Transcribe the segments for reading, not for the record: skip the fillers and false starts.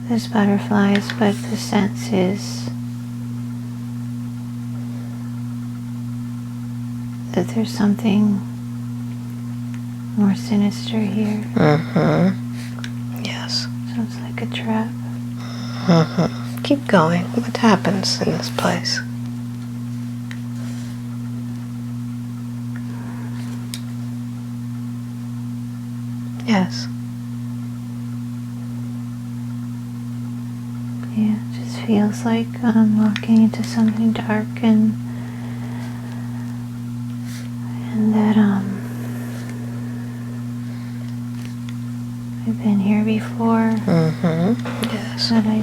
there's butterflies, but the sense is that there's something more sinister here. Yes. So it's like a trap. Keep going. What happens in this place? Yes. Yeah, it just feels like I'm walking into something dark, and that I've been here before. Yes. But I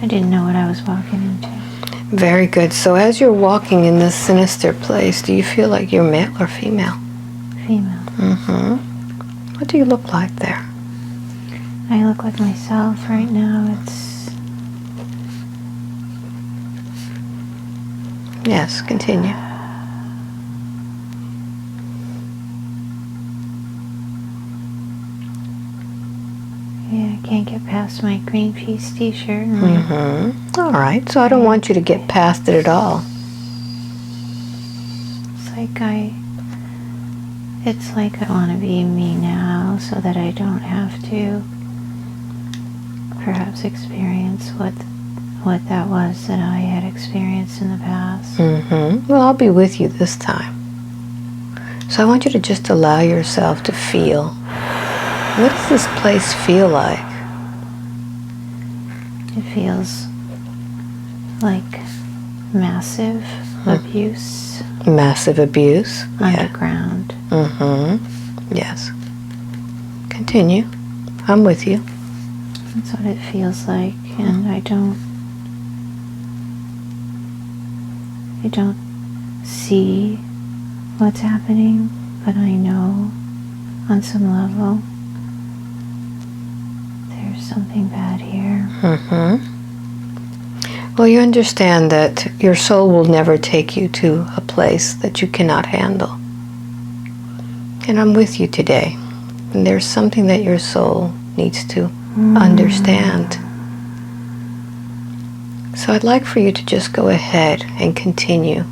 didn't know what I was walking into. Very good. So as you're walking in this sinister place, do you feel like you're male or female? Female. What do you look like there? I look like myself right now. Yes, continue. Yeah, I can't get past my Greenpeace t-shirt. All right, so I don't want you to get past it at all. It's like I want to be me now so that I don't have to perhaps experience what that was that I had experienced in the past. Well, I'll be with you this time. So I want you to just allow yourself to feel. What does this place feel like? It feels like massive abuse. Massive abuse. Underground. Yes. Continue. I'm with you. That's what it feels like, and I don't see what's happening, but I know on some level there's something bad here. Well, you understand that your soul will never take you to a place that you cannot handle. And I'm with you today. And there's something that your soul needs to understand. So I'd like for you to just go ahead and continue.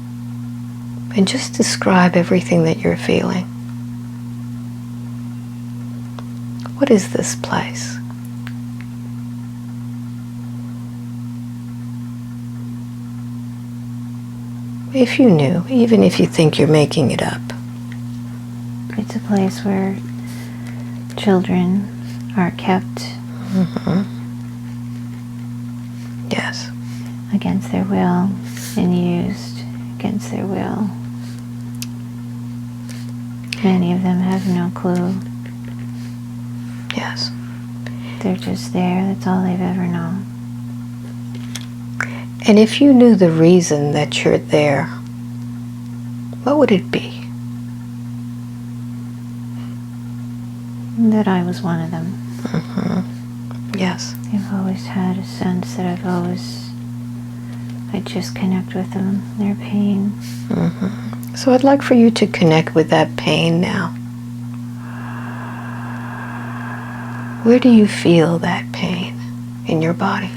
And just describe everything that you're feeling. What is this place? If you knew, even if you think you're making it up. It's a place where children are kept Yes. against their will and used against their will. Many of them have no clue. Yes. They're just there. That's all they've ever known. And if you knew the reason that you're there, what would it be? That I was one of them. Yes. I've always had a sense that I just connect with them, their pain. So I'd like for you to connect with that pain now. Where do you feel that pain in your body?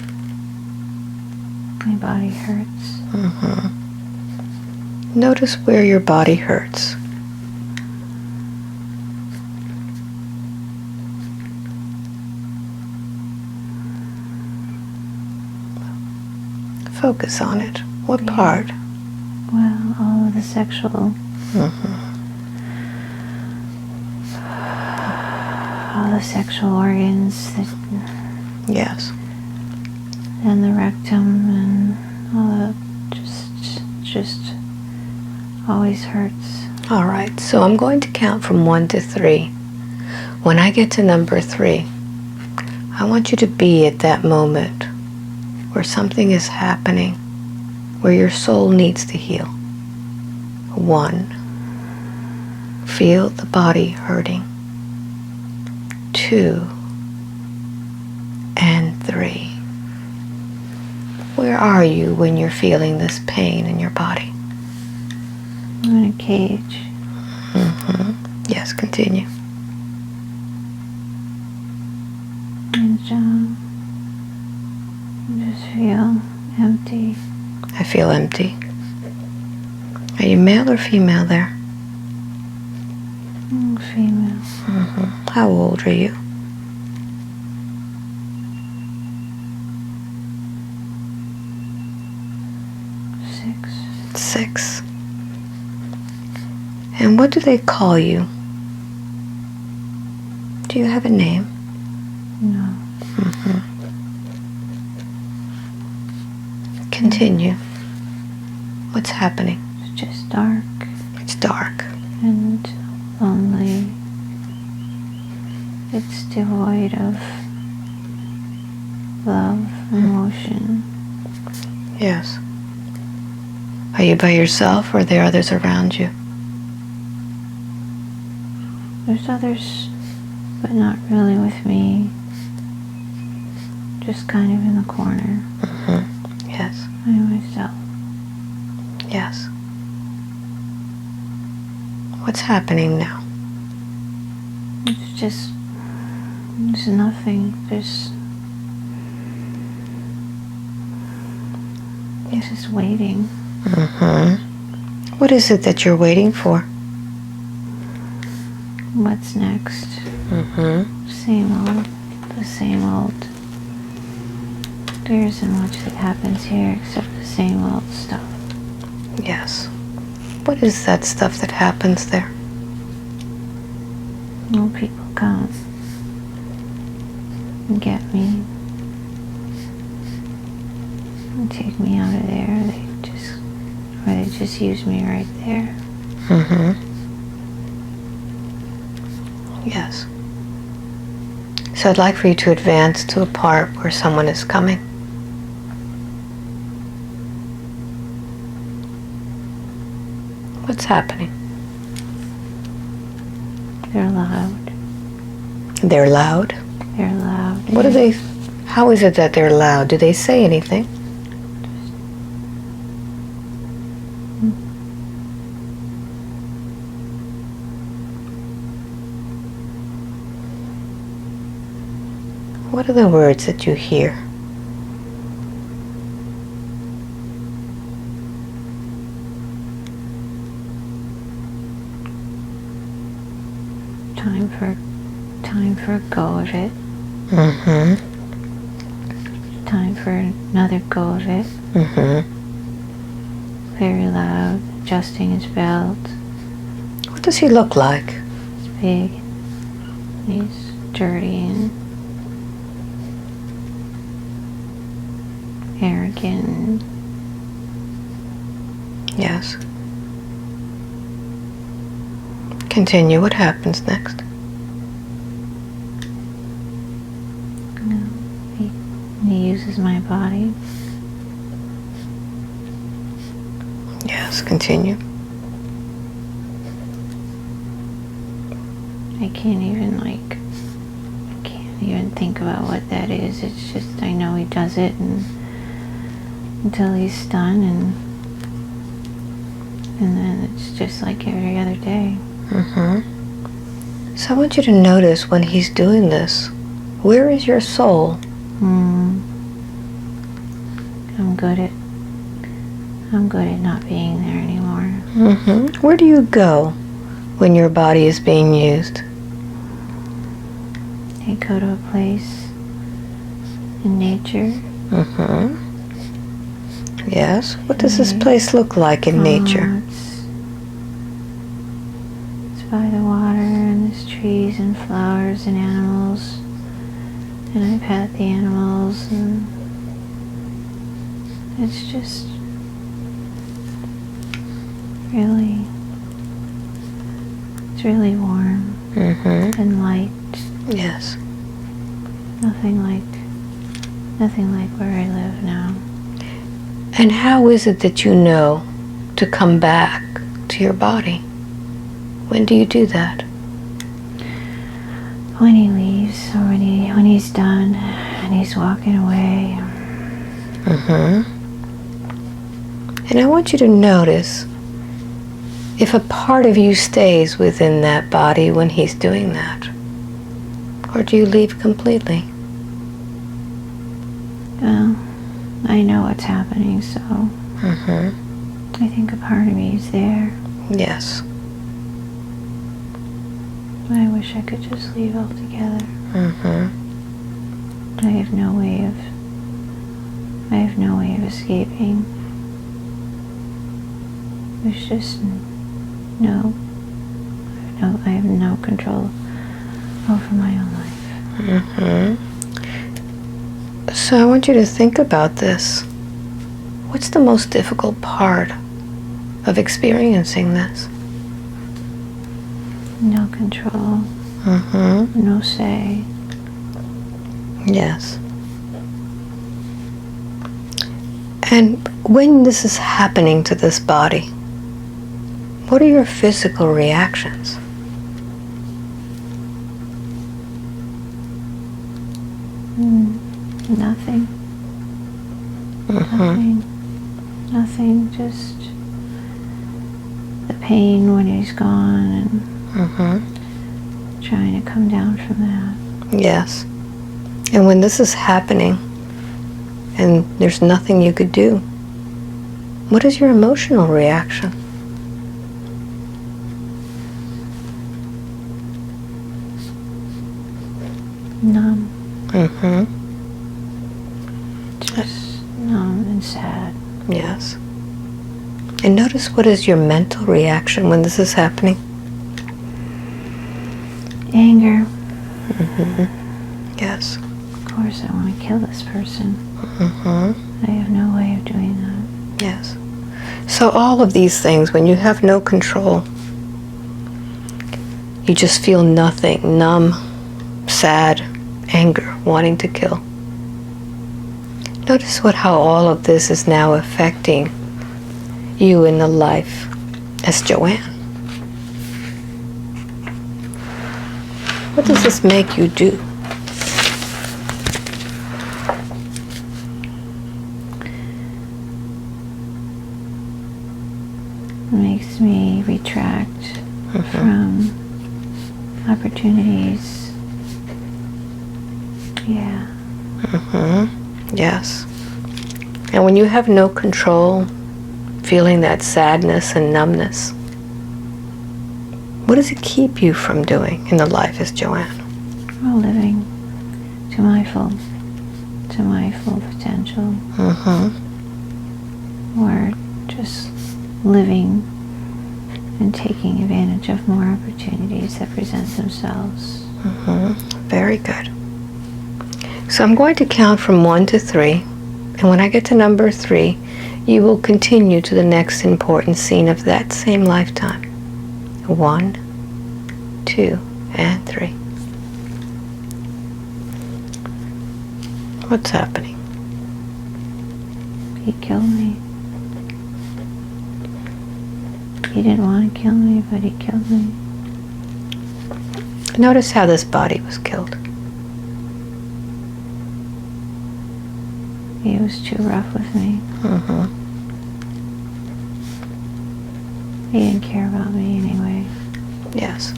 My body hurts. Notice where your body hurts. Focus on it. What part? Well, all of the sexual. All the sexual organs Yes. and the rectum and all that just always hurts. All right, so I'm going to count from 1 to 3. When I get to number 3, I want you to be at that moment where something is happening, where your soul needs to heal. 1, feel the body hurting. 2, and 3. Where are you when you're feeling this pain in your body? I'm in a cage. Yes, continue. And feel empty. Are you male or female there? Female. How old are you? 6. 6. And what do they call you? Do you have a name? No. Continue. What's happening? It's just dark. It's dark. And lonely. It's devoid of love, emotion. Yes. Are you by yourself or are there others around you? There's others, but not really with me. Just kind of in the corner. Yes. By myself. Yes. What's happening now? It's just, there's nothing. There's just waiting. What is it that you're waiting for? What's next? Same old, the same old. There isn't much that happens here except the same old stuff. Yes. What is that stuff that happens there? Well, people come and get me and take me out of there. They just use me right there. Yes. So I'd like for you to advance to a part where someone is coming. What's happening? They're loud. They're loud? They're loud. What do they, how is it that they're loud? Do they say anything? What are the words that you hear? Time for a go of it. Time for another go of it. Very loud, adjusting his belt. What does he look like? He's big. He's dirty and arrogant. Yes. Continue. What happens next? He uses my body. Yes, continue. I can't even think about what that is. It's just I know he does it and until he's done and then it's just like every other day. So I want you to notice when he's doing this, where is your soul? I'm good at not being there anymore. Where do you go when your body is being used? I go to a place in nature. Yes. What does this place look like in nature? It's by the water and there's trees and flowers and animals. And I pet the animals and it's just it's really warm and light. Yes. Nothing like where I live now. And how is it that you know to come back to your body? When do you do that? When he leaves or when he's done and he's walking away. And I want you to notice if a part of you stays within that body when he's doing that. Or do you leave completely? Well, I know what's happening, so I think a part of me is there. Yes. But I wish I could just leave altogether. I have no way of escaping. There's just no, I have no control over my own life. So I want you to think about this. What's the most difficult part of experiencing this? No control. No say. Yes. And when this is happening to this body, what are your physical reactions? Nothing. Nothing. Just the pain when he's gone and trying to come down from that. Yes. And when this is happening and there's nothing you could do, what is your emotional reaction? Numb. Just numb and sad. Yes. And notice, what is your mental reaction when this is happening? Anger. Yes. Of course I want to kill this person. I have no way of doing that. Yes. So all of these things, when you have no control, you just feel nothing, numb, sad, anger, wanting to kill. Notice how all of this is now affecting you in the life as Joanne. What does this make you do? It makes me retract from opportunities. Yeah. Yes. And when you have no control, feeling that sadness and numbness, what does it keep you from doing in the life as Joanne? Well, living to my full potential. Or just living and taking advantage of more opportunities that present themselves. Very good. So I'm going to count from 1 to 3, and when I get to number 3, you will continue to the next important scene of that same lifetime. 1, 2, and 3. What's happening? He killed me. He didn't want to kill me, but he killed me. Notice how this body was killed. He was too rough with me. He didn't care about me anyway. Yes.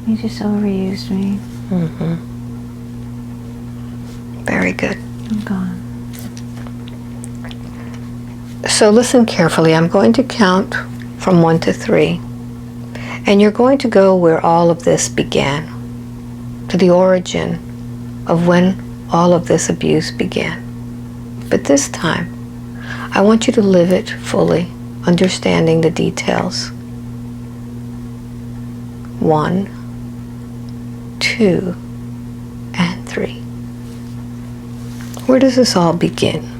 He just overused me. Very good. I'm gone. So listen carefully. I'm going to count from 1 to 3. And you're going to go where all of this began, to the origin of when all of this abuse began. But this time, I want you to live it fully, understanding the details. 1, 2, and 3. Where does this all begin?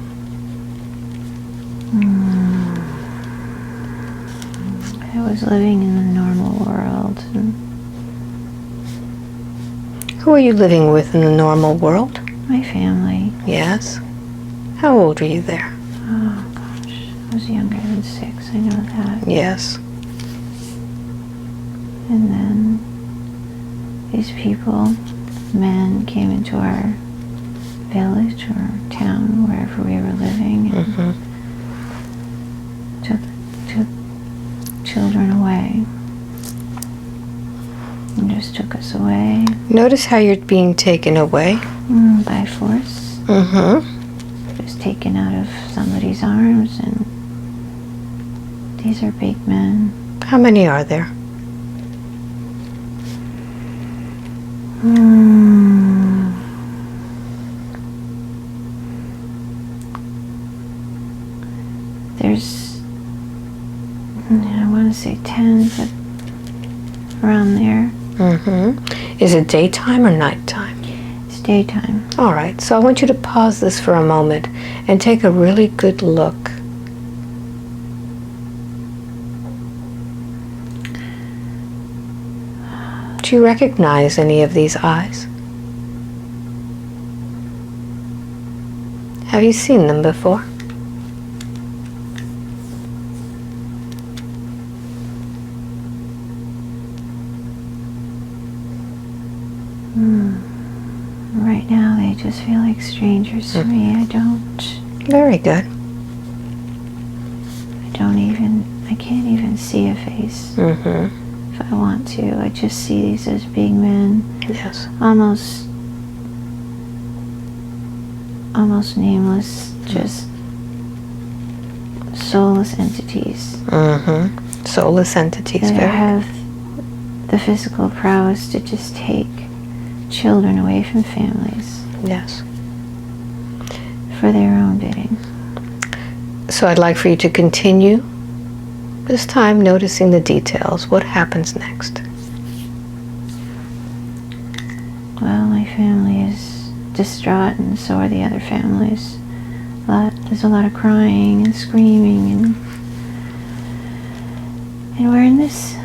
I was living in the normal world. Who are you living with in the normal world? My family. Yes. How old were you there? Oh gosh, I was younger than 6, I know that. Yes. And then these people, men, came into our village or town, wherever we were living, and took children away. And just took us away. Notice how you're being taken away. By force. Mm-hmm. Just taken out of somebody's arms and These are big men. How many are there? There's, I want to say 10, but around there. Is it daytime or nighttime? It's daytime. All right, so I want you to pause this for a moment and take a really good look. Do you recognize any of these eyes? Have you seen them before? Right now they just feel like strangers to me. I don't... Very good. I can't even see a face. If I want to. I just see these as big men. Yes. Almost nameless, just soulless entities. Soulless entities. That Very have the physical prowess to just take children away from families. Yes. For their own bidding. So I'd like for you to continue, this time noticing the details. What happens next? Well, my family is distraught, and so are the other families. There's a lot of crying and screaming, and we're in this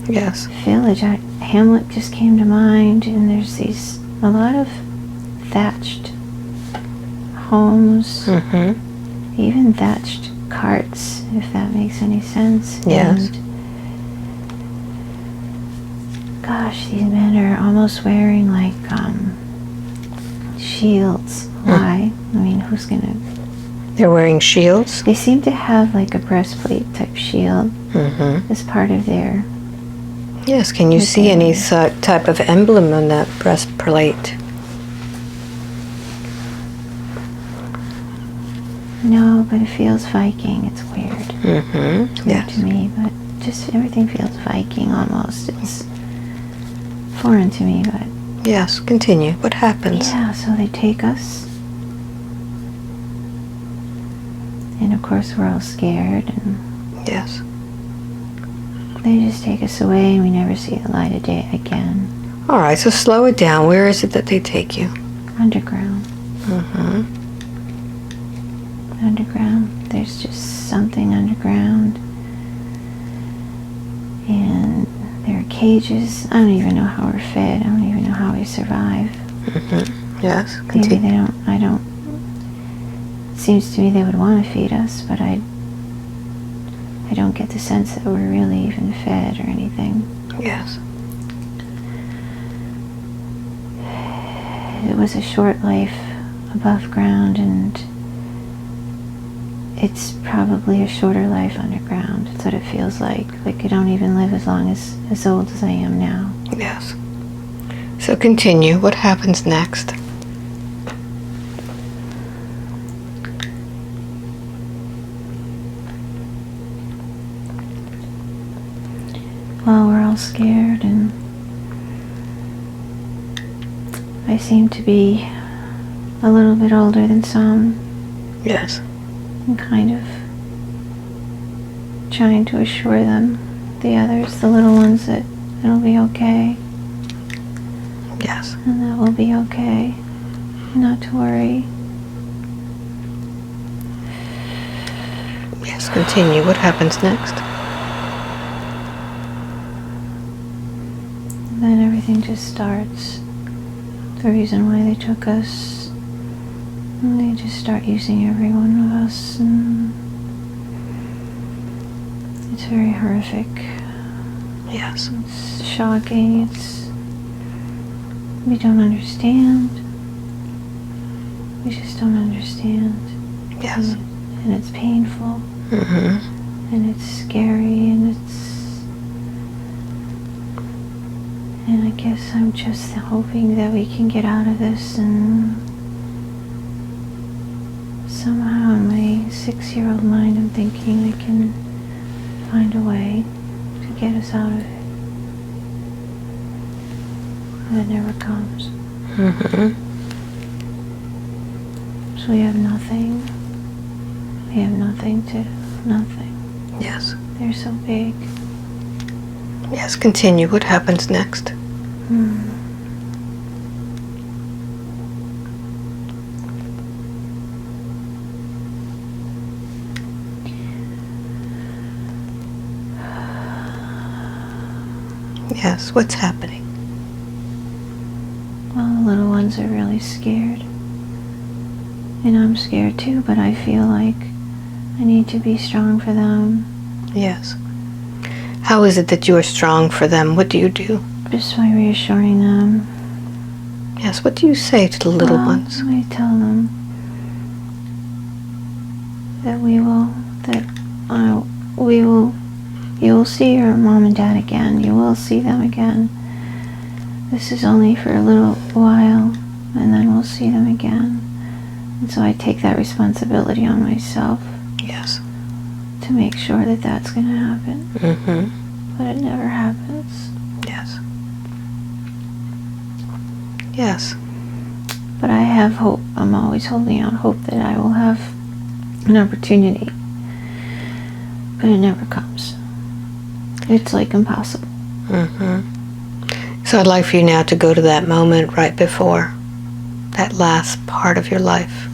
Yes. village. Hamlet just came to mind, and there's a lot of thatched homes, even thatched carts, if that makes any sense. Yes. And gosh, these men are almost wearing like shields. Why? I mean, who's gonna... They're wearing shields? They seem to have like a breastplate type shield as part of their... Yes, can you see any type of emblem on that breastplate? No, but it feels Viking. It's weird. It's weird Yes. to me, but just everything feels Viking almost. It's foreign to me, but... Yes, continue. What happens? Yeah, so they take us. And of course we're all scared, and Yes. they just take us away, and we never see the light of day again. All right, so slow it down. Where is it that they take you? Underground. Underground. There's just something underground. And there are cages. I don't even know how we're fed. I don't even know how we survive. Yes, Maybe continue. I don't... It seems to me they would want to feed us, but I don't get the sense that we're really even fed or anything. Yes. It was a short life above ground, and it's probably a shorter life underground. That's what it feels like. Like I don't even live as old as I am now. Yes. So continue. What happens next? Well, we're all scared, and I seem to be a little bit older than some, Yes. and kind of trying to assure them, the others, the little ones, that it'll be okay, Yes. and that we'll be okay, not to worry. Yes, continue. What happens next? Then everything just starts. The reason why they took us, and they just start using every one of us, and it's very horrific. Yes. It's shocking. We don't understand. We just don't understand. Yes. And it's painful. And it's scary, and I guess I'm just hoping that we can get out of this, and somehow in my 6-year-old mind I'm thinking I can find a way to get us out of it. And it never comes. Mm-hmm. So we have nothing. We have nothing to, nothing. Yes. They're so big. Yes, continue. What happens next? Yes, what's happening? Well, the little ones are really scared. And I'm scared too, but I feel like I need to be strong for them. Yes. How is it that you are strong for them? What do you do? Just by reassuring them. Yes, what do you say to the little ones? I tell them that you will see your mom and dad again. You will see them again. This is only for a little while, and then we'll see them again. And so I take that responsibility on myself. Yes. To make sure that that's going to happen. Mm-hmm. But it never happens. Yes. Yes. But I have hope. I'm always holding out hope that I will have an opportunity. But it never comes. It's like impossible. Mm-hmm. So I'd like for you now to go to that moment right before that last part of your life.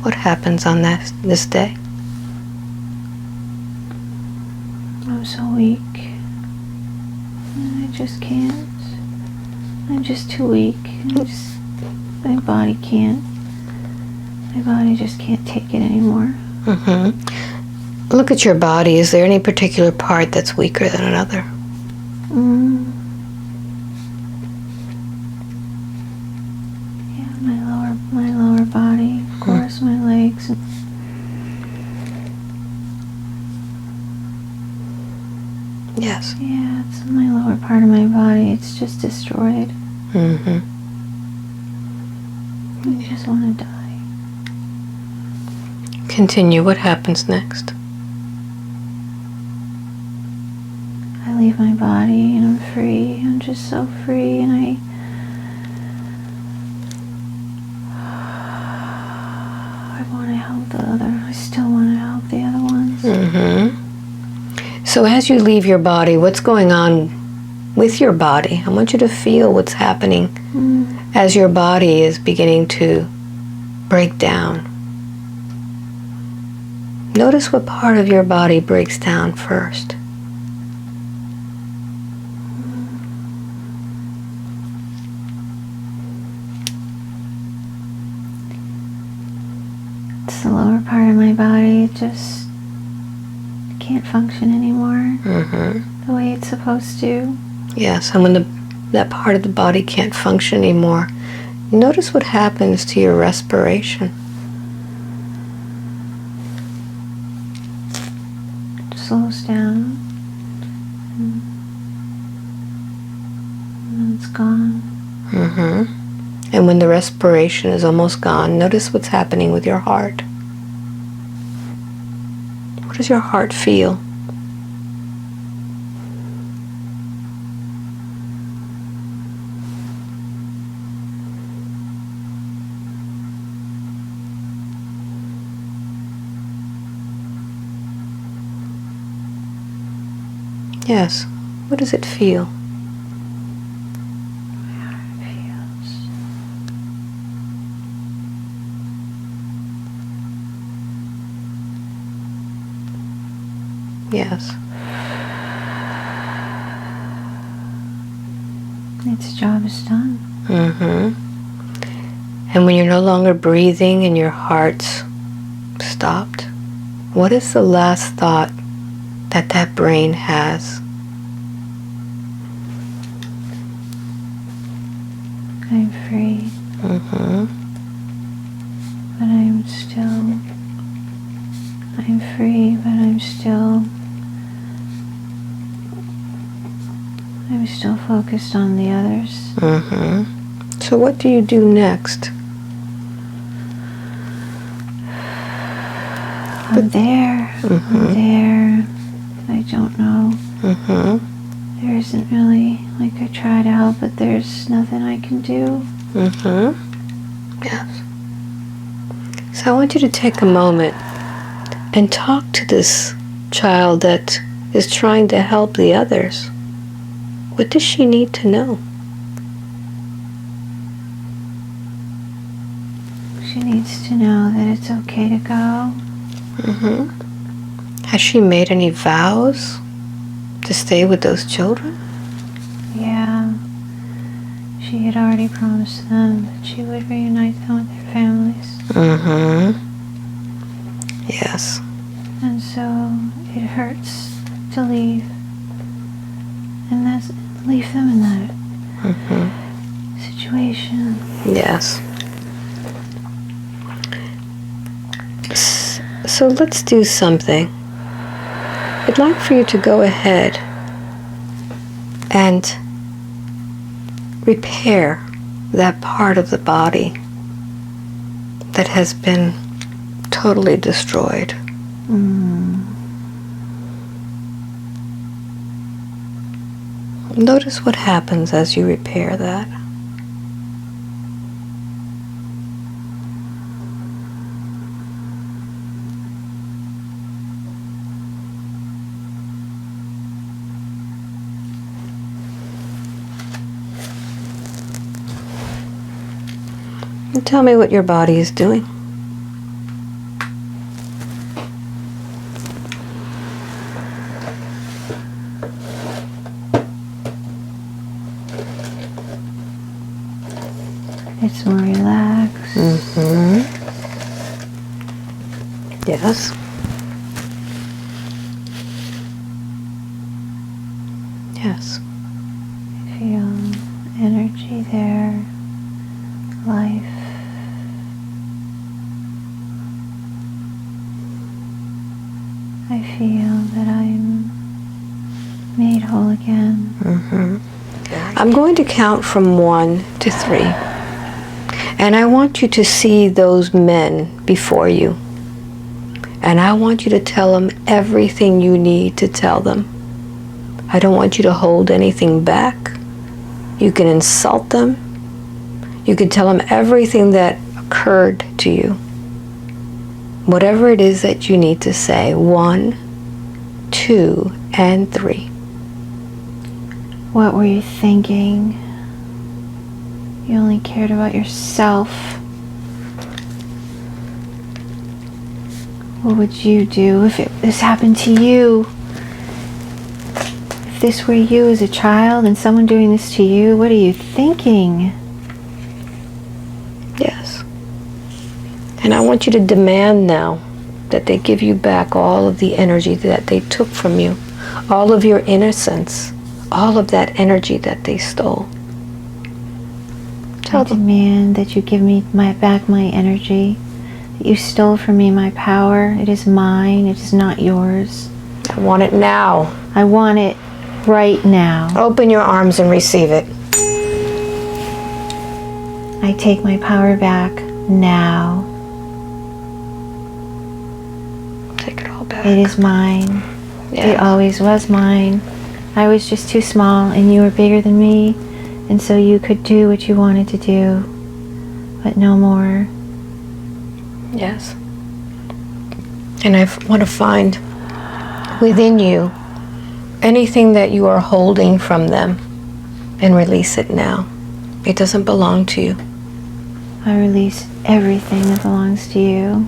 What happens on this day? I'm so weak. And I just can't. I'm just too weak. My body can't. My body just can't take it anymore. Mm-hmm. Look at your body. Is there any particular part that's weaker than another? Yeah, my lower body. Of course, my legs. Yes. Yeah, it's my lower part of my body. It's just destroyed. Mm-hmm. I just want to die. Continue. What happens next? I leave my body and I'm free. I'm just so free, and I want to help I still want to help the other ones. Mm-hmm. So as you leave your body, what's going on with your body? I want you to feel what's happening as your body is beginning to break down. Notice what part of your body breaks down first. It's the lower part of my body. It just can't function anymore the way it's supposed to. Yes, and when that part of the body can't function anymore, notice what happens to your respiration. It slows down. And it's gone. And when the respiration is almost gone, notice what's happening with your heart. What does your heart feel? Yes. What does it feel? Yes. Its job is done. And when you're no longer breathing and your heart's stopped, what is the last thought that brain has? I'm free. But I'm free, but I'm still focused on the others. So what do you do next? I'm there. I'm there. I don't know. There isn't really, like, I try to help, but there's nothing I can do. Yes. So I want you to take a moment and talk to this child that is trying to help the others. What does she need to know? She needs to know that it's okay to go. Has she made any vows to stay with those children? Yeah. She had already promised them that she would reunite them with their families. Yes. And so it hurts to leave. And that's, leave them in that situation. Yes. So let's do something. I'd like for you to go ahead and repair that part of the body that has been totally destroyed. Notice what happens as you repair that. And tell me what your body is doing. It's more relaxed. Yes. Yes. I feel energy there, life. I feel that I'm made whole again. I'm going to count from 1 to 3. And I want you to see those men before you. And I want you to tell them everything you need to tell them. I don't want you to hold anything back. You can insult them. You can tell them everything that occurred to you. Whatever it is that you need to say. 1, 2, and 3. What were you thinking? You only cared about yourself. What would you do if this happened to you? If this were you as a child and someone doing this to you, what are you thinking? Yes. And I want you to demand now that they give you back all of the energy that they took from you, all of your innocence, all of that energy that they stole. I demand that you give me back my energy, that you stole from me my power. It is mine, it is not yours. I want it now. I want it right now. Open your arms and receive it. I take my power back now. Take it all back. It is mine. Yeah. It always was mine. I was just too small and you were bigger than me, and so you could do what you wanted to do, but no more. Yes. And I want to find within you anything that you are holding from them and release it now. It doesn't belong to you. I release everything that belongs to you.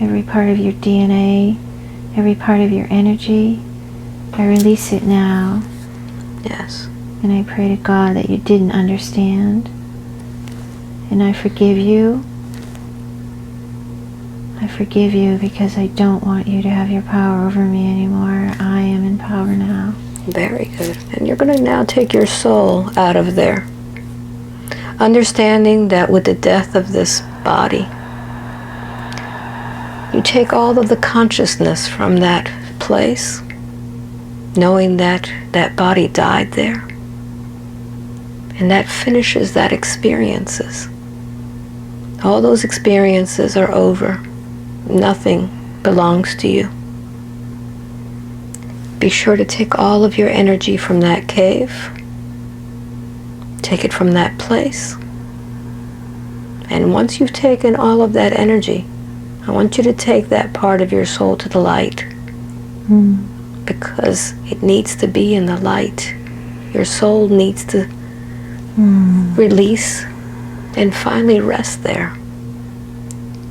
Every part of your DNA, every part of your energy. I release it now. Yes. And I pray to God that you didn't understand. And I forgive you. I forgive you because I don't want you to have your power over me anymore. I am in power now. Very good. And you're going to now take your soul out of there. Understanding that with the death of this body, you take all of the consciousness from that place, knowing that that body died there. And that finishes that experiences. All those experiences are over. Nothing belongs to you. Be sure to take all of your energy from that cave. Take it from that place. And once you've taken all of that energy, I want you to take that part of your soul to the light. Because it needs to be in the light. Your soul needs to release and finally rest there.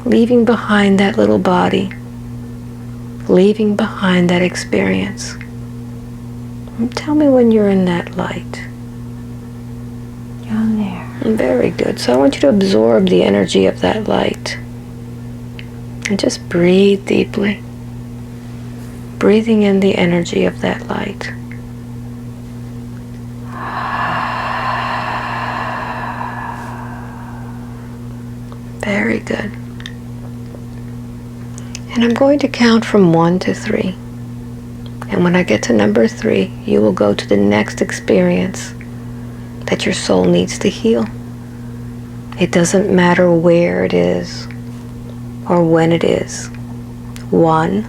Leaving behind that little body. Leaving behind that experience. And tell me when you're in that light. I'm there. Very good. So I want you to absorb the energy of that light. And just breathe deeply. Breathing in the energy of that light. Very good. And I'm going to count from 1 to 3. And when I get to number 3, you will go to the next experience that your soul needs to heal. It doesn't matter where it is or when it is. 1,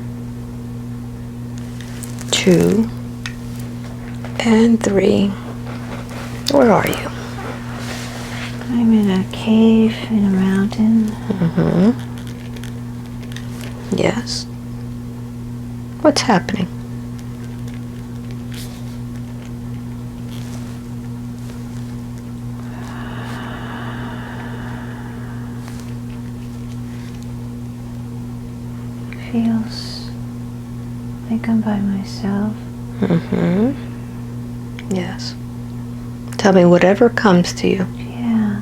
2, and 3. Where are you? I'm in a cave in a mountain. Yes. What's happening? Feels like I'm by myself. Yes. Tell me whatever comes to you. Yeah,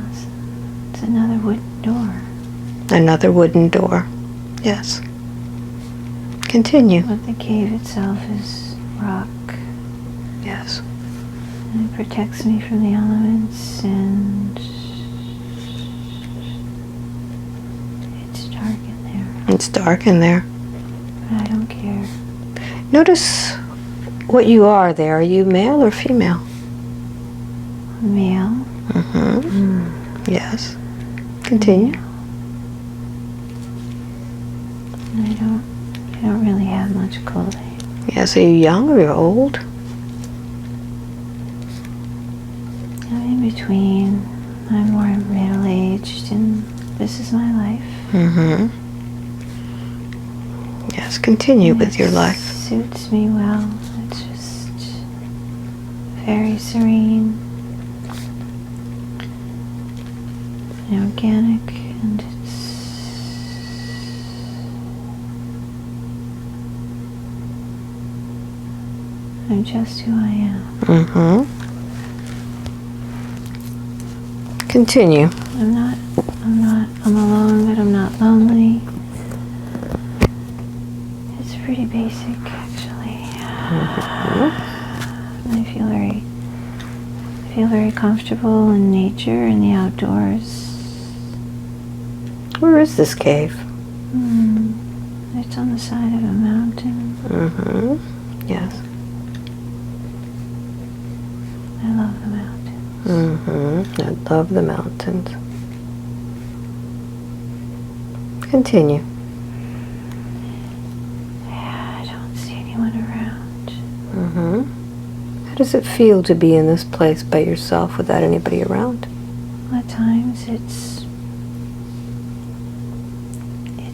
it's another wooden door. Another wooden door. Yes. Continue. But the cave itself is rock. Yes. And it protects me from the elements, and it's dark in there. It's dark in there. But I don't care. Notice what you are there. Are you male or female? Male. Yes. Continue. I don't really have much clothing. Yes. Are you young or you're old? I'm in between. I'm more middle-aged, and this is my life. Yes. Continue with your life. Suits me well. It's just very serene and organic, and I'm just who I am. Continue. I'm alone, but I'm not lonely. It's pretty basic, actually. I feel very comfortable in nature and the outdoors. Where is this cave? It's on the side of a mountain. Yes. I love the mountains. I love the mountains. Continue. I don't see anyone around. How does it feel to be in this place by yourself without anybody around? At times it's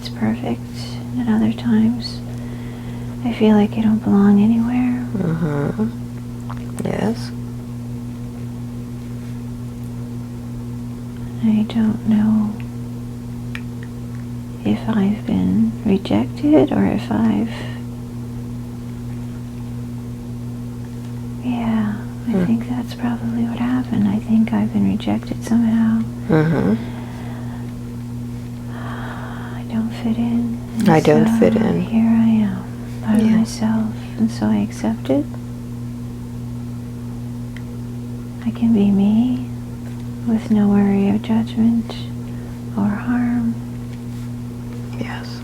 perfect, and at other times I feel like I don't belong anywhere. Yes. I don't know if I've been rejected or if I think that's probably what happened. I think I've been rejected somehow. I don't fit in. I don't fit in. Here I am by myself, and so I accept it. I can be me with no worry of judgment or harm. Yes.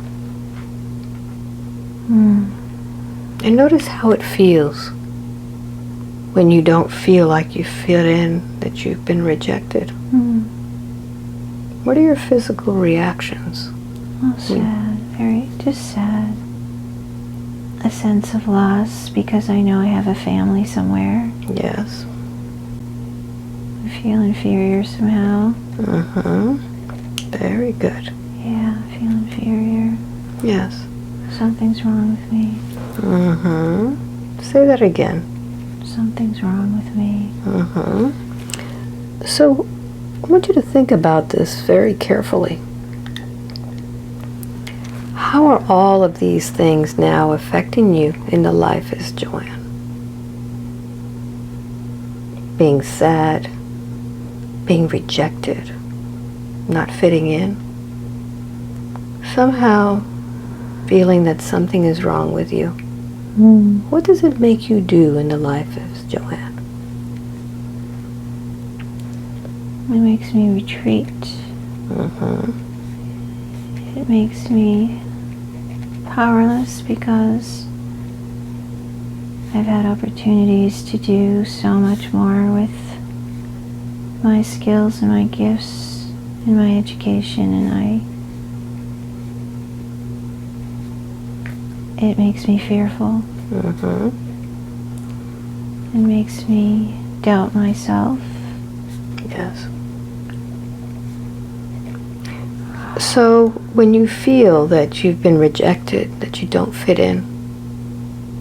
And notice how it feels when you don't feel like you fit in, that you've been rejected. What are your physical reactions? Oh, sad. Very, just sad. a sense of loss because I know I have a family somewhere. Yes. I feel inferior somehow. Very good. Yeah, I feel inferior. Yes. Something's wrong with me. Say that again. Something's wrong with me. So, I want you to think about this very carefully. How are all of these things now affecting you in the life as Joanne? Being sad, being rejected, not fitting in, somehow feeling that something is wrong with you. What does it make you do in the life as Joanne? It makes me retreat. It makes me powerless because I've had opportunities to do so much more with my skills and my gifts and my education, and it makes me fearful. It makes me doubt myself. Yes. So when you feel that you've been rejected, that you don't fit in,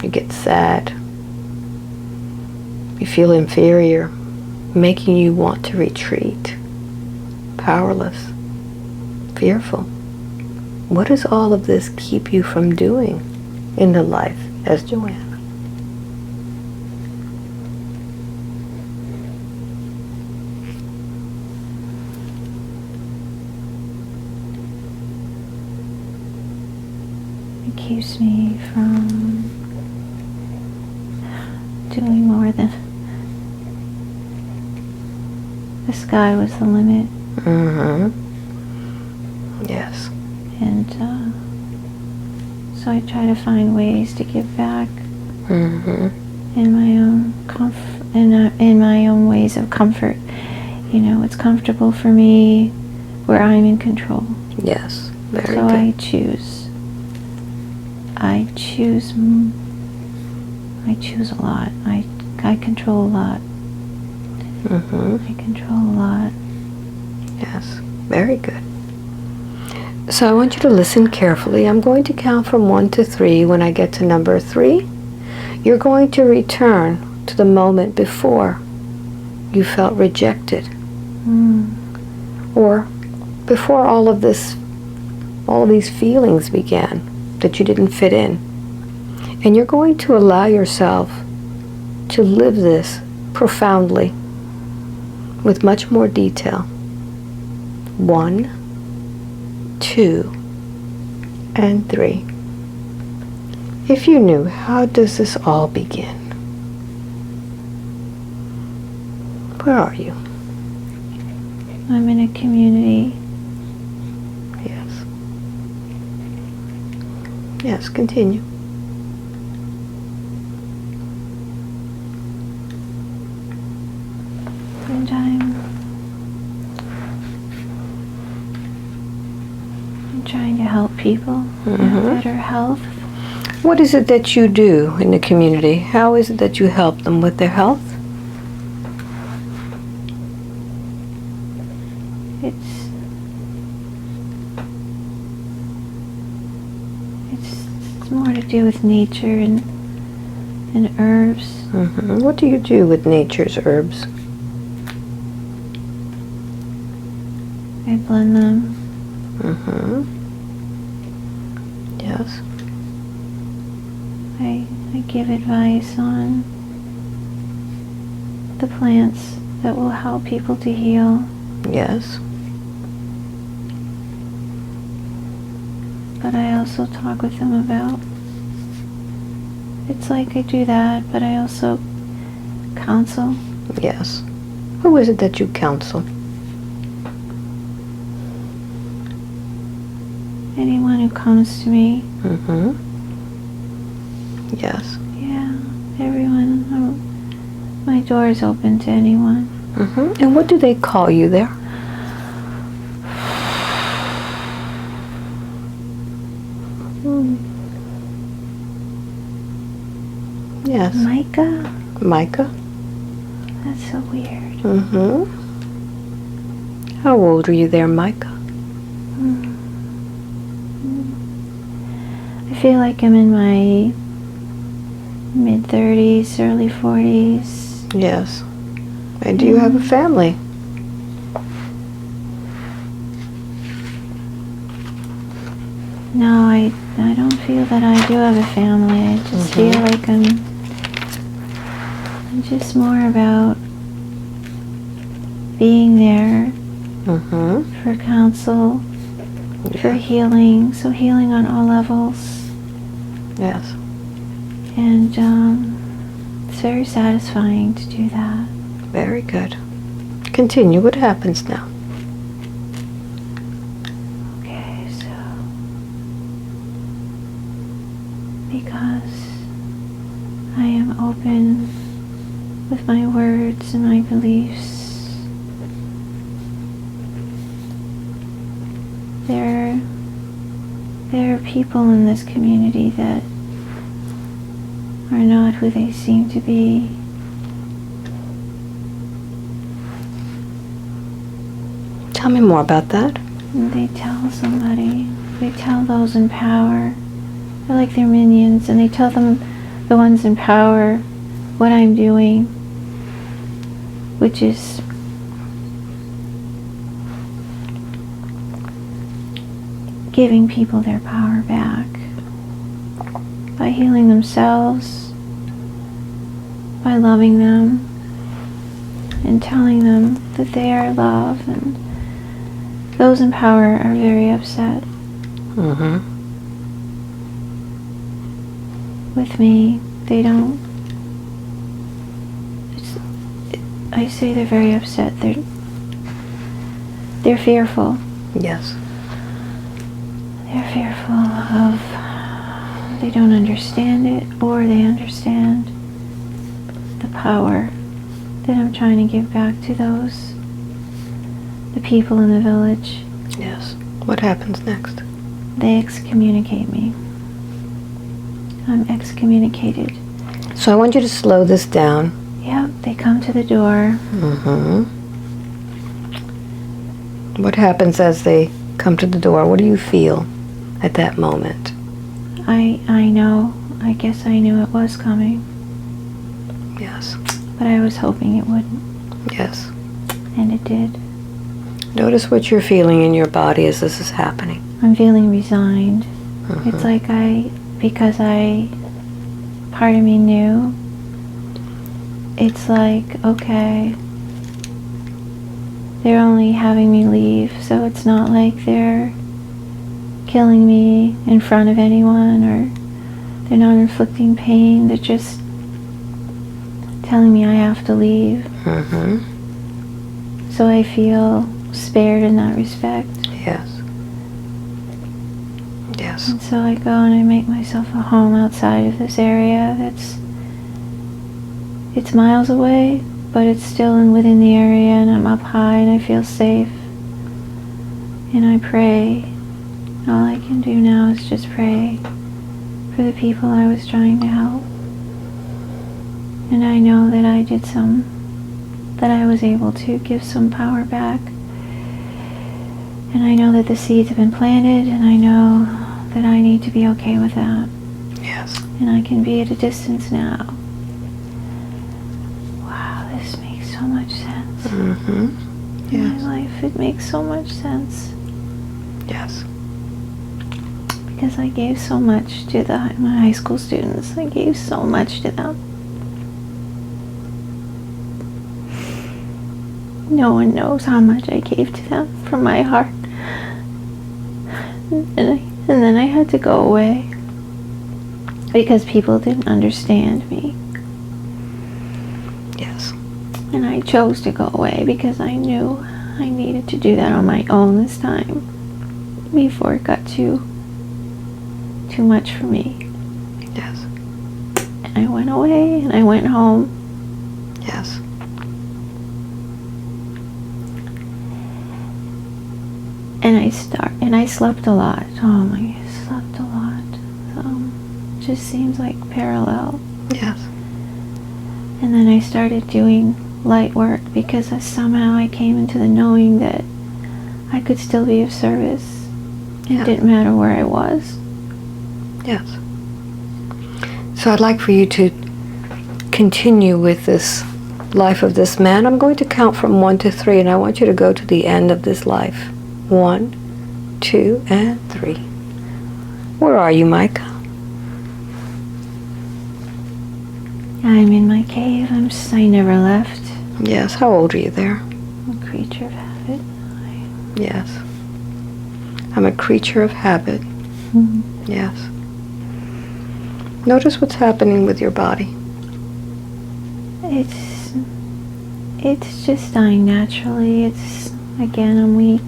you get sad, you feel inferior, making you want to retreat, powerless, fearful. What does all of this keep you from doing in the life as Joanne? It keeps me from doing more than the sky was the limit. Yes. And so I try to find ways to give back in my own in my own ways of comfort. You know, it's comfortable for me where I'm in control. Yes. Very So good. I choose a lot. I control a lot. I control a lot. Yes. Very good. So I want you to listen carefully. I'm going to count from 1 to 3. When I get to number 3, you're going to return to the moment before you felt rejected. Or before all of these feelings began that you didn't fit in. And you're going to allow yourself to live this profoundly with much more detail. 1, 2, and 3. If you knew, how does this all begin? Where are you? I'm in a community. Yes. Yes, continue. And I'm trying to help people have better health. What is it that you do in the community? How is it that you help them with their health? It's more to do with nature and herbs. What do you do with nature's herbs? I blend them. Yes. I give advice on the plants that will help people to heal. Yes. But I also talk with them about, it's like I do that, but I also counsel. Yes. Who is it that you counsel? Anyone who comes to me. Yes. Yeah, everyone. My door is open to anyone. And what do they call you there? Yes. Micah? Micah? That's so weird. Mm-hmm. How old are you there, Micah? I feel like I'm in my mid-30s, early 40s. Yes. And do you have a family? No, I don't feel that I do have a family. I just feel like I'm just more about being there for counsel, for healing. So healing on all levels. Yes. And it's very satisfying to do that. Very good. Continue. What happens now? Okay, so because I am open with my words and my beliefs, there are people in this community that are not who they seem to be. Tell me more about that. And they tell somebody, they tell those in power, they're like their minions, and they tell them, the ones in power, what I'm doing, which is giving people their power back by healing themselves, by loving them, and telling them that they are loved. And those in power are very upset with me. They don't. I say they're very upset. They're fearful. Yes. They're fearful of, they don't understand it, or they understand the power that I'm trying to give back to those, the people in the village. Yes. What happens next? They excommunicate me. I'm excommunicated. So I want you to slow this down. Yep, they come to the door. What happens as they come to the door? What do you feel at that moment? I know. I guess I knew it was coming. Yes. But I was hoping it wouldn't. Yes. And it did. Notice what you're feeling in your body as this is happening. I'm feeling resigned. It's like because part of me knew, it's like, okay, they're only having me leave, so it's not like they're killing me in front of anyone, or they're not inflicting pain. They're just telling me I have to leave. So I feel spared in that respect. Yes. Yes. And so I go and I make myself a home outside of this area it's miles away, but it's still within the area, and I'm up high and I feel safe. And I pray. All I can do now is just pray for the people I was trying to help. And I know that that I was able to give some power back. And I know that the seeds have been planted, and I know that I need to be okay with that. Yes. And I can be at a distance now. Wow, this makes so much sense. Yes. In my life, it makes so much sense. Yes. Because I gave so much to my high school students. I gave so much to them. No one knows how much I gave to them from my heart. And then I had to go away because people didn't understand me. Yes. And I chose to go away because I knew I needed to do that on my own this time before it got too much for me. Yes. And I went away and I went home. Yes. And I slept a lot. Oh my, I slept a lot. Just seems like parallel. Yes. And then I started doing light work because somehow I came into the knowing that I could still be of service. It didn't matter where I was. Yes. So I'd like for you to continue with this life of this man. I'm going to count from 1 to 3, and I want you to go to the end of this life. 1, 2, and 3. Where are you, Micah? I'm in my cave. I never left. Yes. How old are you there? I'm a creature of habit. Yes. I'm a creature of habit. Mhm. Yes. Notice what's happening with your body. It's just dying naturally. Again, I'm weak.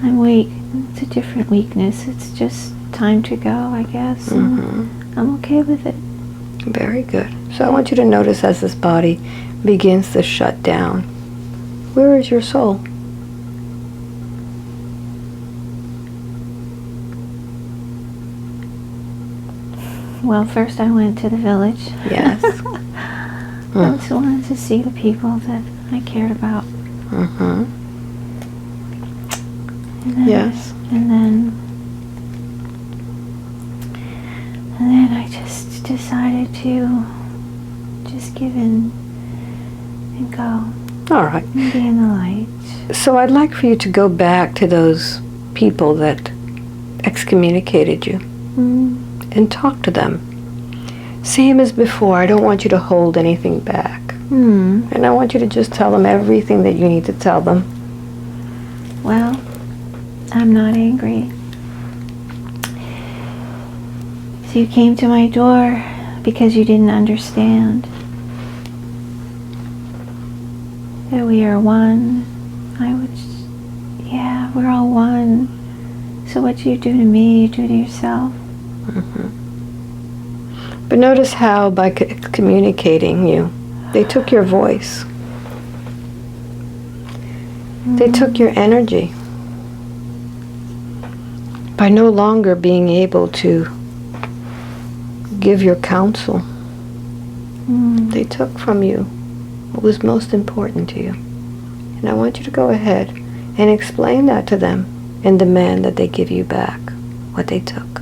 I'm weak. It's a different weakness. It's just time to go, I guess. Mm-hmm. I'm okay with it. Very good. So I want you to notice as this body begins to shut down. Where is your soul? Well, first I went to the village. Yes. I just wanted to see the people that I cared about. Mm-hmm. And then, Yes. And then I just decided to just give in and go All right. and be in the light. So I'd like for you to go back to those people that excommunicated you and talk to them. Same as before. I don't want you to hold anything back. And I want you to just tell them everything that you need to tell them. Well, I'm not angry. So you came to my door because you didn't understand that we are one. We're all one. So what you do to me, you do to yourself. But notice how by communicating you, they took your voice. They took your energy. By no longer being able to give your counsel, they took from you what was most important to you. And I want you to go ahead and explain that to them and demand that they give you back what they took.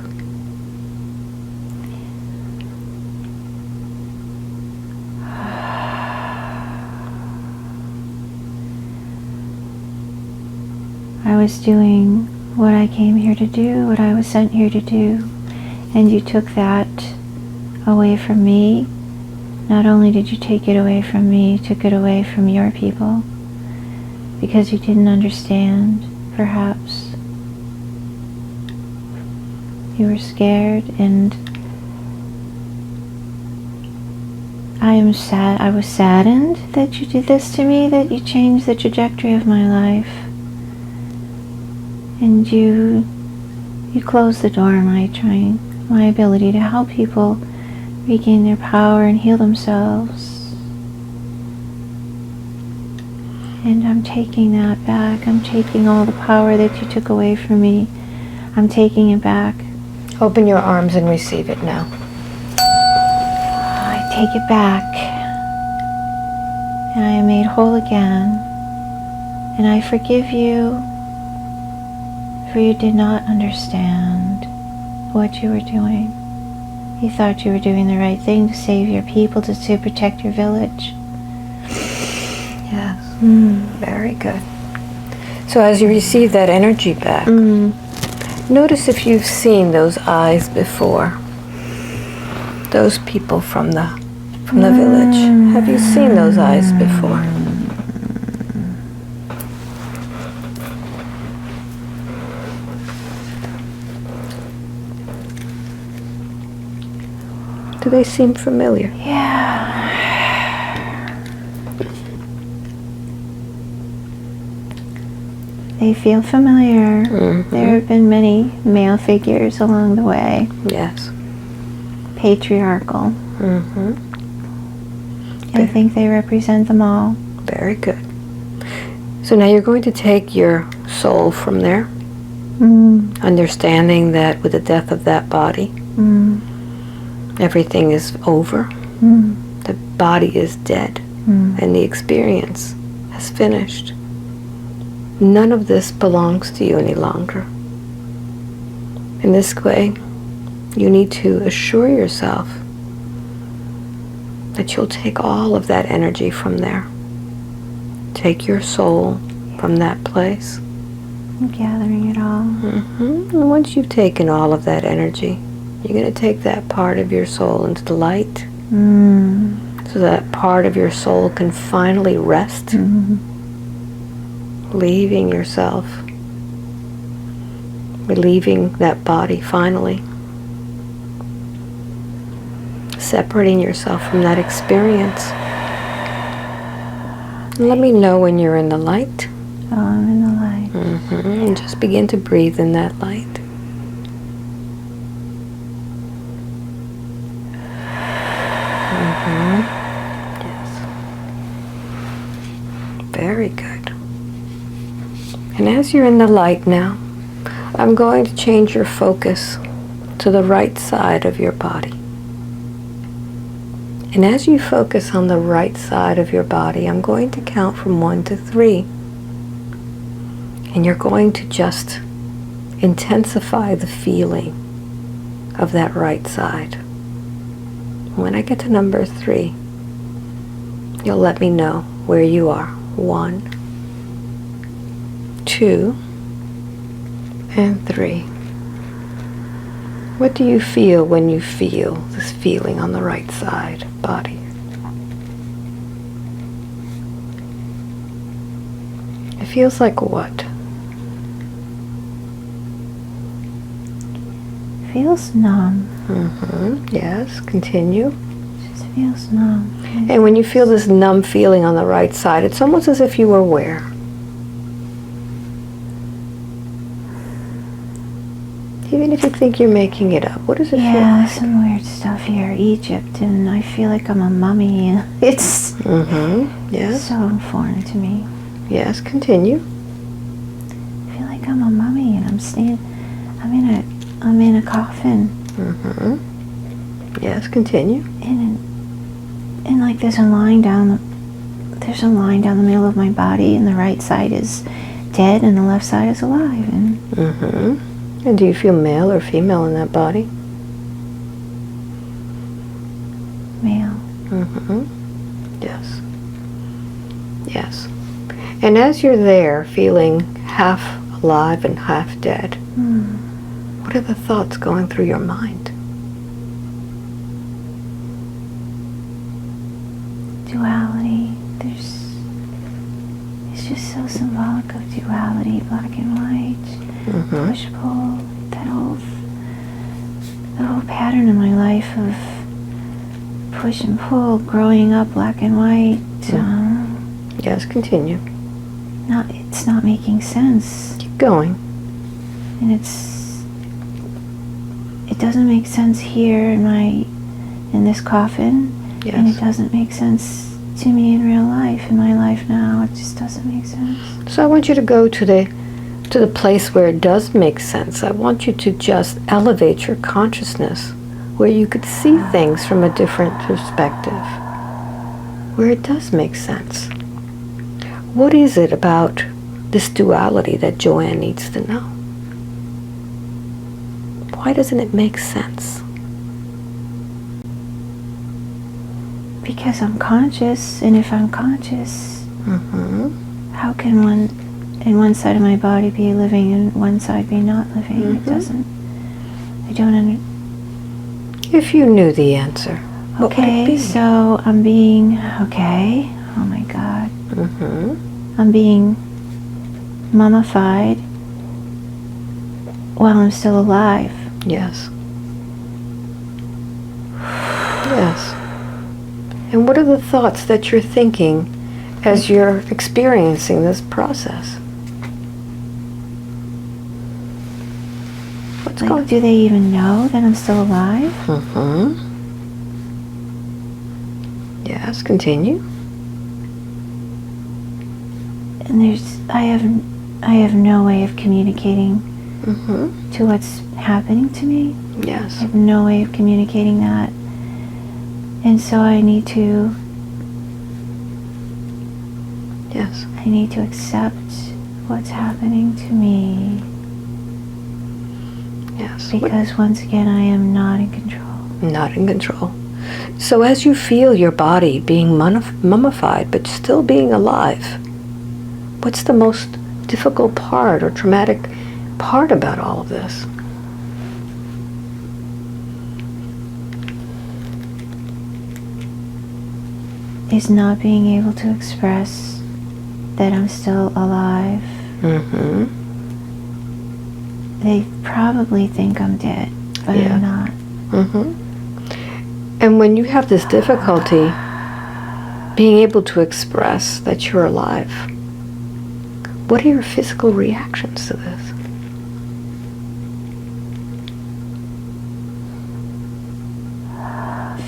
I was doing what I came here to do, what I was sent here to do, and you took that away from me. Not only did you take it away from me, you took it away from your people, because you didn't understand, perhaps. You were scared, and I was saddened that you did this to me, that you changed the trajectory of my life. And you closed the door on my ability to help people regain their power and heal themselves. And I'm taking that back. I'm taking all the power that you took away from me. I'm taking it back. Open your arms and receive it now. I take it back. And I am made whole again. And I forgive you, for you did not understand what you were doing. You thought you were doing the right thing to save your people, to protect your village. Yes. Very good. So as you receive that energy back, notice if you've seen those eyes before. Those people from the village. Have you seen those eyes before? Do they seem familiar? Yeah. They feel familiar. There have been many male figures along the way. Yes. Patriarchal. I think they represent them all. Very good. So now you're going to take your soul from there, understanding that with the death of that body, everything is over. The body is dead, and the experience has finished. None of this belongs to you any longer. In this way, you need to assure yourself that you'll take all of that energy from there. Take your soul from that place. I'm gathering it all. And once you've taken all of that energy, you're going to take that part of your soul into the light, so that part of your soul can finally rest, leaving yourself, relieving that body finally, separating yourself from that experience. Let me know when you're in the light. Oh, I'm in the light. And just begin to breathe in that light. Yes. Very good. And as you're in the light now, I'm going to change your focus to the right side of your body. And as you focus on the right side of your body, I'm going to count from 1 to 3. And you're going to just intensify the feeling of that right side. When I get to number 3, you'll let me know where you are. 1, 2, and 3. What do you feel when you feel this feeling on the right side body? It feels like what? Feels numb. Yes, continue. It just feels numb. And when you feel this numb feeling on the right side, it's almost as if you were where? Even if you think you're making it up, what does it feel Yeah, like? some weird stuff here. Egypt, and I feel like I'm a mummy. It's Yes. so foreign to me. Yes, continue. I feel like I'm a mummy, and I'm in a coffin. Yes, continue. And like there's a line down the middle of my body, and the right side is dead, and the left side is alive. And do you feel male or female in that body? Male. Yes. Yes. And as you're there, feeling half alive and half dead, what are the thoughts going through your mind? Duality. It's just so symbolic of duality, black and white, push pull. The whole pattern in my life of push and pull, growing up black and white. Yes, continue. It's not making sense. Keep going. And it doesn't make sense here in this coffin. Yes. And it doesn't make sense to me in real life, in my life now. It just doesn't make sense. So I want you to go to the place where it does make sense. I want you to just elevate your consciousness where you could see things from a different perspective, where it does make sense. What is it about this duality that Joanne needs to know? Why doesn't it make sense? Because I'm conscious, and if I'm conscious, how can one side of my body be living and one side be not living? It doesn't. I don't If you knew the answer, what would it be? So I'm being, oh my God. I'm being mummified while I'm still alive. Yes. Yes. And what are the thoughts that you're thinking as you're experiencing this process? What's going on? Do they even know that I'm still alive? Yes, continue. And I have no way of communicating to what's happening to me. Yes. I have no way of communicating that And so I need to Yes. I need to accept what's happening to me. Yes. Because once again, I am not in control. Not in control. So as you feel your body being mummified but still being alive, what's the most difficult part or traumatic part about all of this? Is not being able to express that I'm still alive. Mm-hmm. They probably think I'm dead, but Yeah. I'm not. Mm-hmm. And when you have this difficulty being able to express that you're alive, what are your physical reactions to this?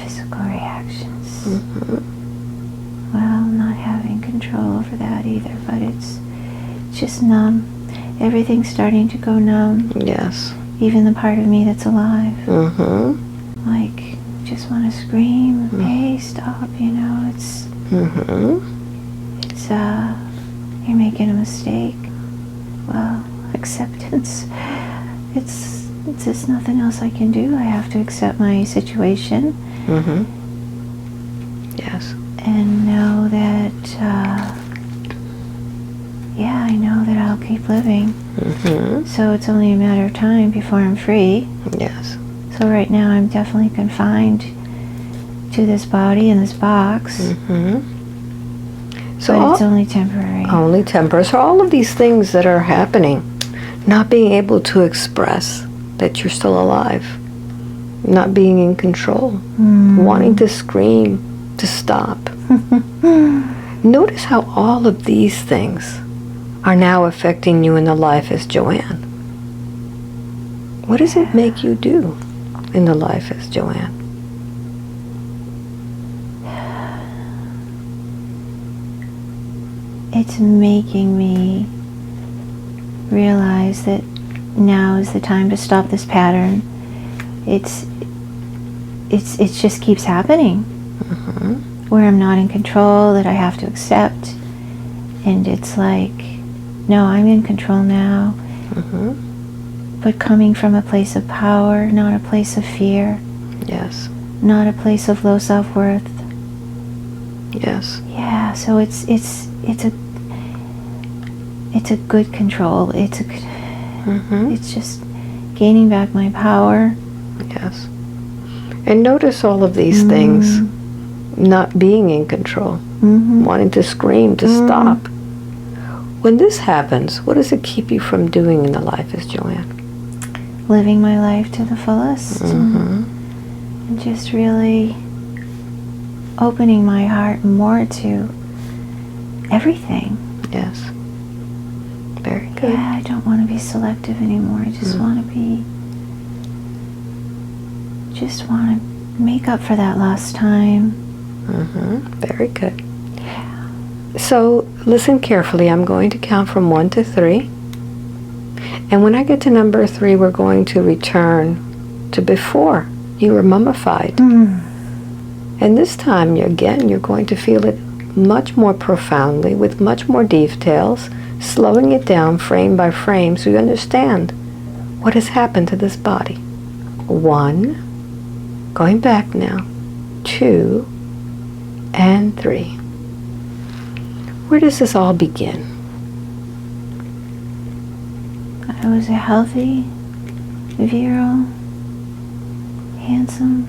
Physical reactions. Mm-hmm. Well, not having control over that either, but it's just numb. Everything's starting to go numb. Yes. Even the part of me that's alive. Mm-hmm. Like, just want to scream, hey, stop, it's, Mm-hmm. you're making a mistake. Well, acceptance. It's just nothing else I can do. I have to accept my situation. Mm-hmm. Yes. And know that, I know that I'll keep living. Mm-hmm. So it's only a matter of time before I'm free. Yes. So right now I'm definitely confined to this body and this box. Mm-hmm. So but it's only temporary. Only temporary. So all of these things that are happening, not being able to express that you're still alive, not being in control, wanting to scream, to stop. Notice how all of these things are now affecting you in the life as Joanne. What does it make you do in the life as Joanne? It's making me realize that now is the time to stop this pattern. It just keeps happening. Mm-hmm. Where I'm not in control, that I have to accept. And it's like, no, I'm in control now. Mm-hmm. But coming from a place of power, not a place of fear. Yes. Not a place of low self-worth. Yes. Yeah, so it's a good control. It's just gaining back my power. Yes. And notice all of these things not being in control, wanting to scream, to stop. When this happens, what does it keep you from doing in the life as Joanne? Living my life to the fullest. And just really opening my heart more to everything. Yes. Very good. Yeah, I don't want to be selective anymore. I just want to make up for that lost time. Very good. So listen carefully. I'm going to count from 1 to 3. And when I get to number 3, we're going to return to before you were mummified. And this time, you're going to feel it much more profoundly with much more details, slowing it down frame by frame so you understand what has happened to this body. 1, going back now, 2, and 3. Where does this all begin? I was a healthy, virile, handsome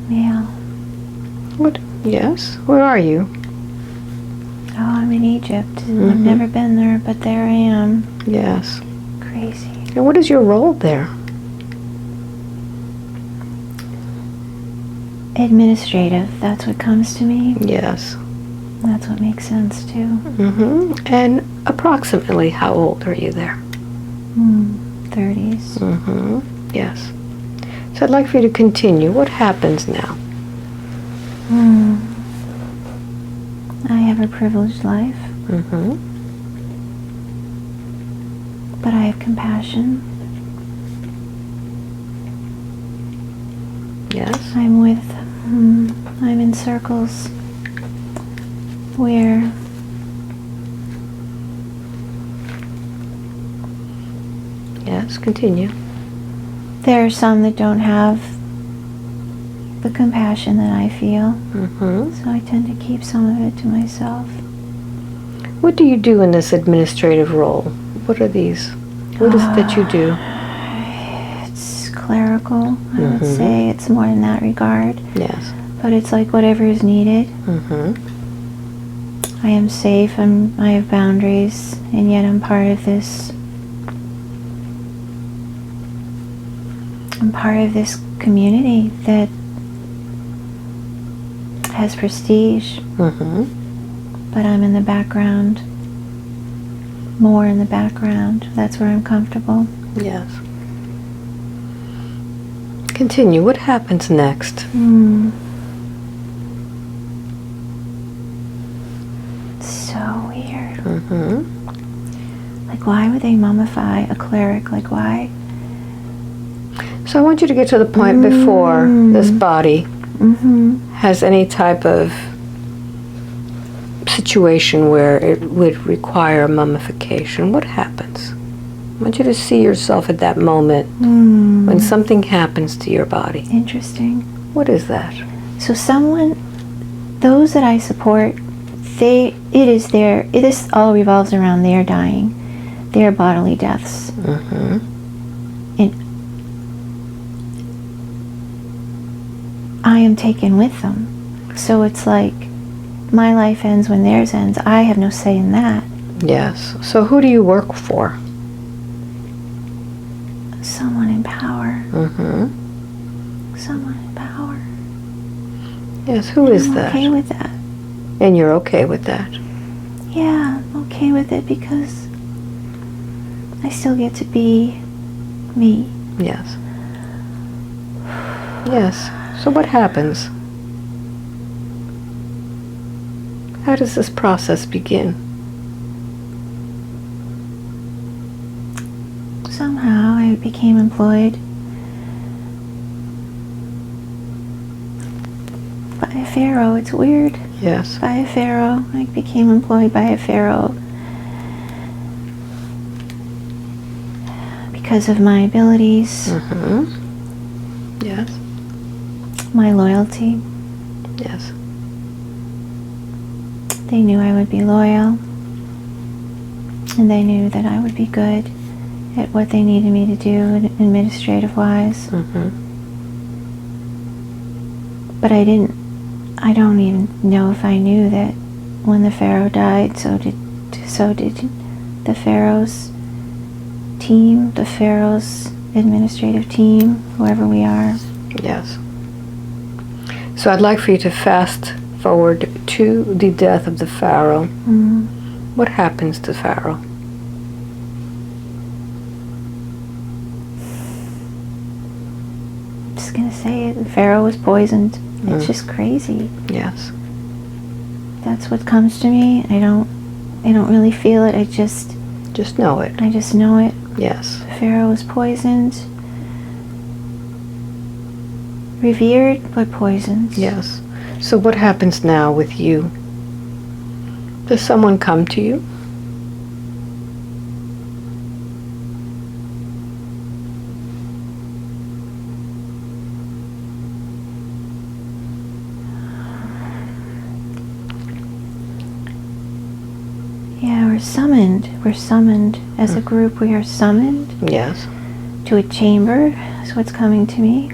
male. What? Yes. Where are you? Oh, I'm in Egypt. I've never been there, but there I am. Yes. Crazy. And what is your role there? Administrative, that's what comes to me. Yes. That's what makes sense too. And approximately how old are you there? 30s. Yes. So I'd like for you to continue. What happens now? I have a privileged life. But I have compassion. Yes. I'm in circles where Yes, continue. there are some that don't have the compassion that I feel. So I tend to keep some of it to myself. What do you do in this administrative role? What are these? What is it that you do? It's clerical, I would say. It's more in that regard. Yes. But it's like whatever is needed. I am safe, I have boundaries, and yet I'm part of this. I'm part of this community that has prestige. But I'm in the background, more in the background. That's where I'm comfortable. Yes. Continue. What happens next? So weird. Like, why would they mummify a cleric? Like, why? So I want you to get to the point before this body has any type of situation where it would require mummification. What happens? I want you to see yourself at that moment when something happens to your body. Interesting. What is that? So those that I support, this all revolves around their dying, their bodily deaths. And I am taken with them. So it's like, my life ends when theirs ends. I have no say in that. Yes. So who do you work for? Someone in power. Someone in power. Yes, who is I'm that? okay with that. And you're okay with that? Yeah, I'm okay with it because I still get to be me. Yes. Yes. So what happens? How does this process begin? Somehow I became employed by a pharaoh. It's weird. Yes. By a pharaoh. I became employed by a pharaoh because of my abilities, Yes. my loyalty. Yes. They knew I would be loyal, and they knew that I would be good at what they needed me to do administrative-wise. But I don't even know if I knew that when the Pharaoh died, so did the Pharaoh's team, the Pharaoh's administrative team, whoever we are. Yes. So I'd like for you to fast forward to the death of the Pharaoh. What happens to Pharaoh? I'm just gonna say it. The Pharaoh was poisoned. It's just crazy. Yes. That's what comes to me. I don't really feel it. I just know it. I just know it. Yes. The Pharaoh was poisoned. Revered, but poisoned. Yes. So what happens now with you? Does someone come to you? Yeah, we're summoned. We're summoned as a group. We are summoned Yes. to a chamber. That's what's coming to me.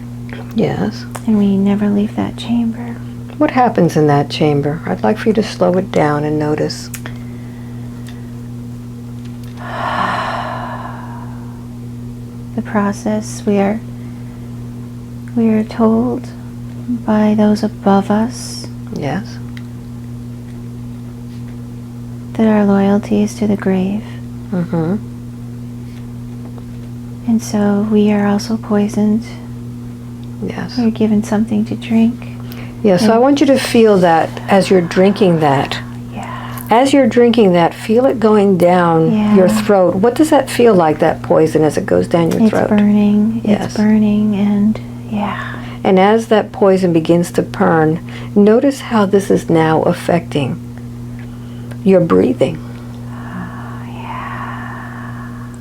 Yes. And we never leave that chamber. What happens in that chamber? I'd like for you to slow it down and notice. The process, we are told by those above us Yes. that our loyalty is to the grave. And so we are also poisoned. Yes. We're given something to drink. Yeah, so I want you to feel that as you're drinking that. Yeah. As you're drinking that, feel it going down your throat. What does that feel like, that poison, as it goes down your throat? It's burning. Yes. It's burning, and yeah. And as that poison begins to burn, notice how this is now affecting your breathing.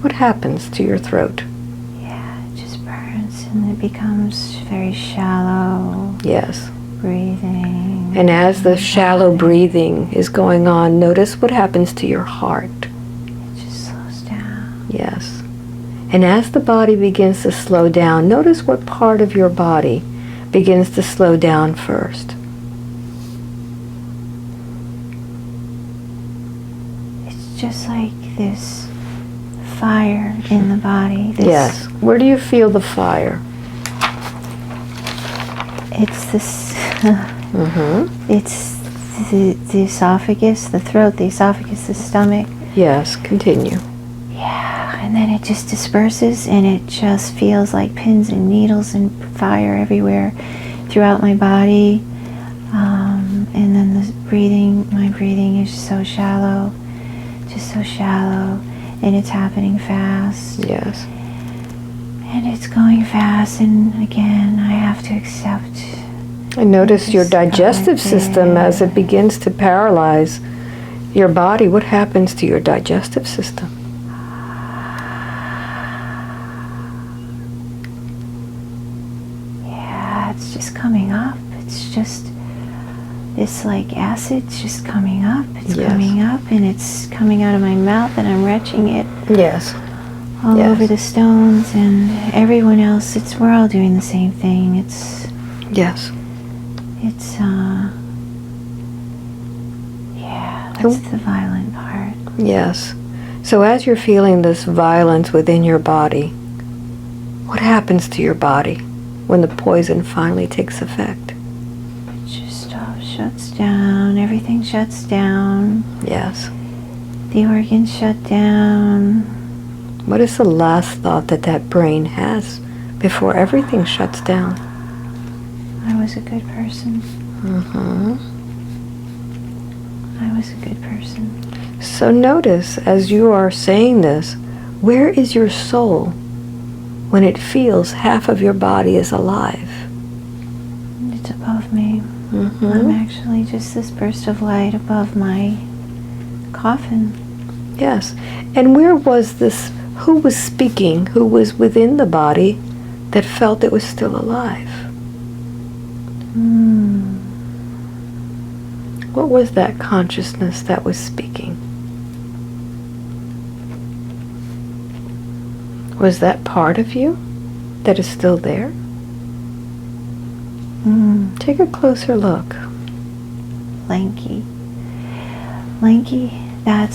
What happens to your throat? Yeah, it just burns and it becomes very shallow. Yes. Breathing. And as the shallow breathing is going on, notice what happens to your heart. It just slows down. Yes. And as the body begins to slow down, notice what part of your body begins to slow down first. It's just like this fire in the body. Yes. Where do you feel the fire? It's this. It's the esophagus, the throat, the esophagus, the stomach. Yes. Continue. Yeah, and then it just disperses, and it just feels like pins and needles and fire everywhere throughout my body. And then my breathing is so shallow, just so shallow, and it's happening fast. Yes. And it's going fast, and again, I have to accept. And notice your digestive system as it begins to paralyze your body. What happens to your digestive system? Yeah, it's just coming up. It's just, it's like acid's just coming up. It's coming up, and it's coming out of my mouth, and I'm retching it. Yes. All over the stones, and everyone else. We're all doing the same thing. It's that's the violent part. Yes. So as you're feeling this violence within your body, what happens to your body when the poison finally takes effect? It just all shuts down. Everything shuts down. Yes. The organs shut down. What is the last thought that brain has before everything shuts down? I was a good person. I was a good person. So notice, as you are saying this, where is your soul when it feels half of your body is alive? It's above me. I'm actually just this burst of light above my coffin. Yes. And where was this? Who was speaking? Who was within the body that felt it was still alive? What was that consciousness that was speaking? Was that part of you that is still there? Take a closer look. Lanky. Lanky, that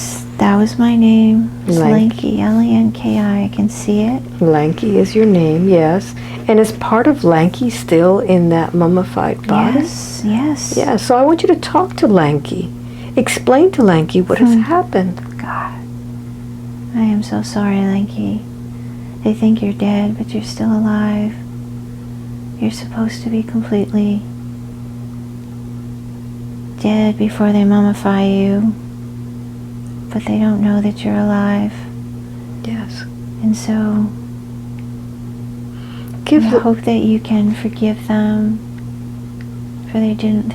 was my name. It's Lanky, L-E-N-K-I. I can see it. Lanky is your name, yes. And is part of Lanky still in that mummified body? Yes. Yeah, so I want you to talk to Lanky. Explain to Lanky what has happened. God, I am so sorry, Lanky. They think you're dead, but you're still alive. You're supposed to be completely dead before they mummify you, but they don't know that you're alive. Yes. And so I hope that you can forgive them, for they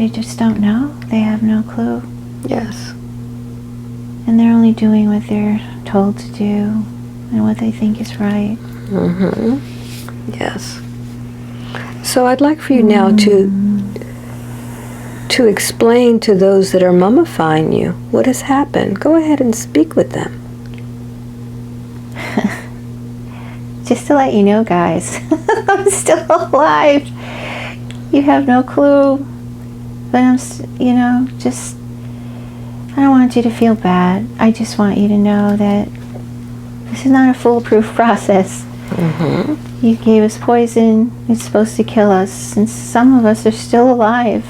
just don't know. They have no clue. Yes. And they're only doing what they're told to do and what they think is right. Yes. So I'd like for you now to explain to those that are mummifying you what has happened. Go ahead and speak with them. Just to let you know, guys, I'm still alive. You have no clue. But I don't want you to feel bad. I just want you to know that this is not a foolproof process. You gave us poison. It's supposed to kill us. And some of us are still alive.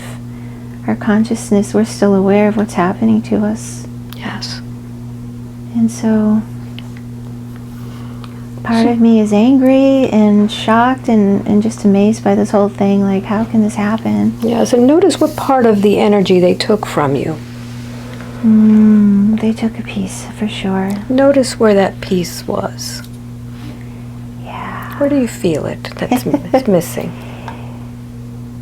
Our consciousness, we're still aware of what's happening to us. Yes. And so part of me is angry and shocked and just amazed by this whole thing. Like, how can this happen? Yes, and notice what part of the energy they took from you. They took a piece, for sure. Notice where that piece was. Yeah. Where do you feel it that's missing?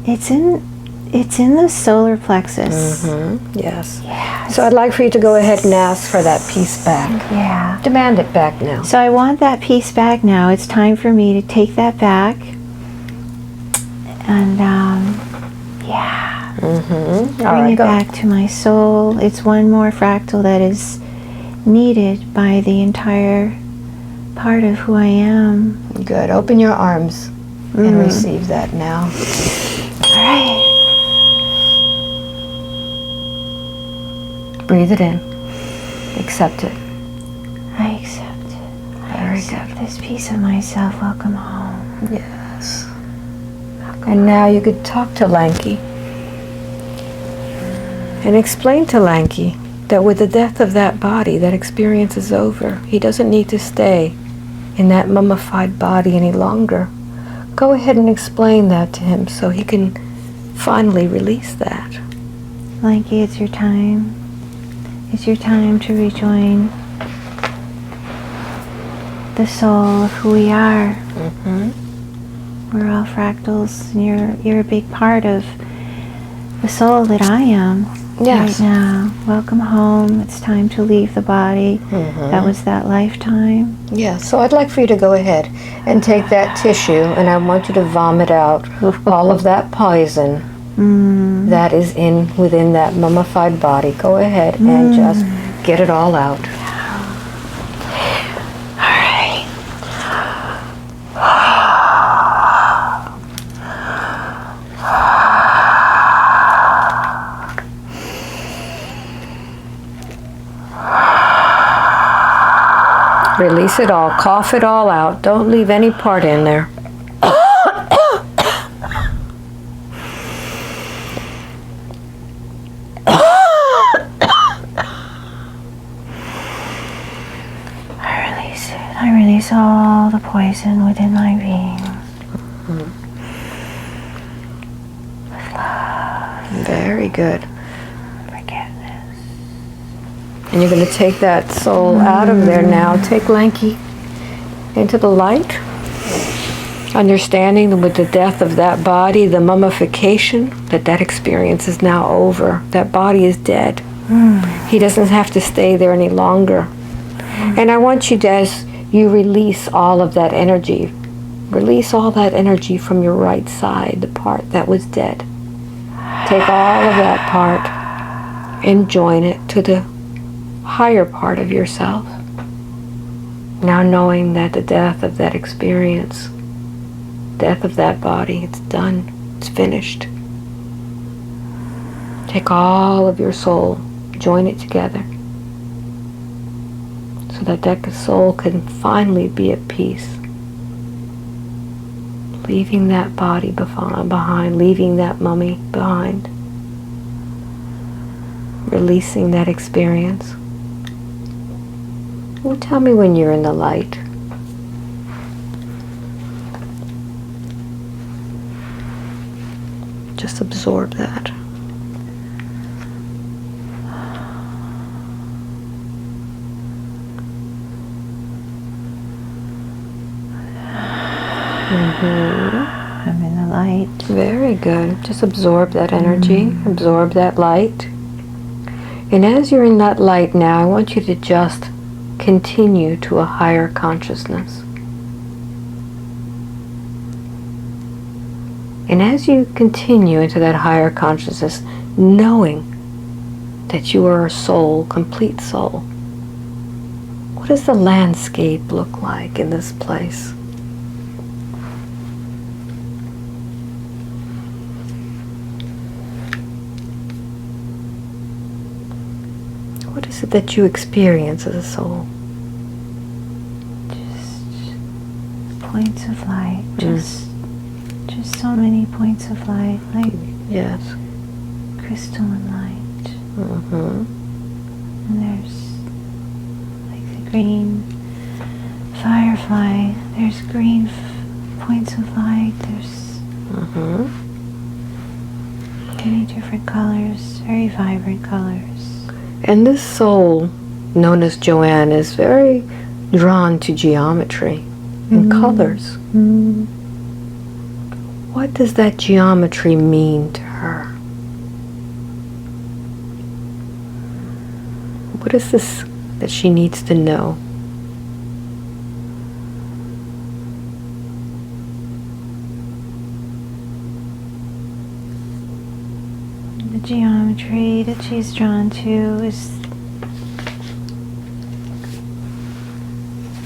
It's in the solar plexus. Yes. Yeah. So I'd like for you to go ahead and ask for that piece back. Yeah. Demand it back now. So I want that piece back now. It's time for me to take that back. And bring it back to my soul. It's one more fractal that is needed by the entire part of who I am. Good. Open your arms and receive that now. All right. Breathe it in. Accept it. I accept it. Very Accept this piece of myself. Welcome home. Yes. And now you could talk to Lanky and explain to Lanky that with the death of that body, that experience is over. He doesn't need to stay in that mummified body any longer. Go ahead and explain that to him so he can finally release that. Lanky, it's your time. It's your time to rejoin the soul of who we are. We're all fractals, and you're a big part of the soul that I am right now. Welcome home. It's time to leave the body. That was that lifetime. Yeah, so I'd like for you to go ahead and take that tissue, and I want you to vomit out all of that poison that is within that mummified body. Go ahead and just get it all out. Release it all. Cough it all out. Don't leave any part in there. I release all the poison within my being. With love. Very good. Forgiveness. And you're going to take that soul out of there now. Take Lanky into the light. Understanding that with the death of that body, the mummification, that experience is now over. That body is dead. He doesn't have to stay there any longer. And I want you to, as you release all of that energy, release all that energy from your right side, the part that was dead. Take all of that part and join it to the higher part of yourself. Now knowing that the death of that experience, death of that body, it's done, it's finished. Take all of your soul, join it together, so that that soul can finally be at peace. Leaving that body behind, leaving that mummy behind. Releasing that experience. Well, tell me when you're in the light. Just absorb that. I'm in the light. Very good. Just absorb that energy, absorb that light. And as you're in that light now, I want you to just continue to a higher consciousness. And as you continue into that higher consciousness, knowing that you are a soul, complete soul, what does the landscape look like in this place? What is it that you experience as a soul? Just points of light. Just so many points of light, like Yes. crystalline light. Mm-hmm. And there's like the green firefly. There's green points of light. There's many different colors, very vibrant colors. And this soul, known as Joanne, is very drawn to geometry and colors. What does that geometry mean to her? What is this that she needs to know? The geometry that she's drawn to is,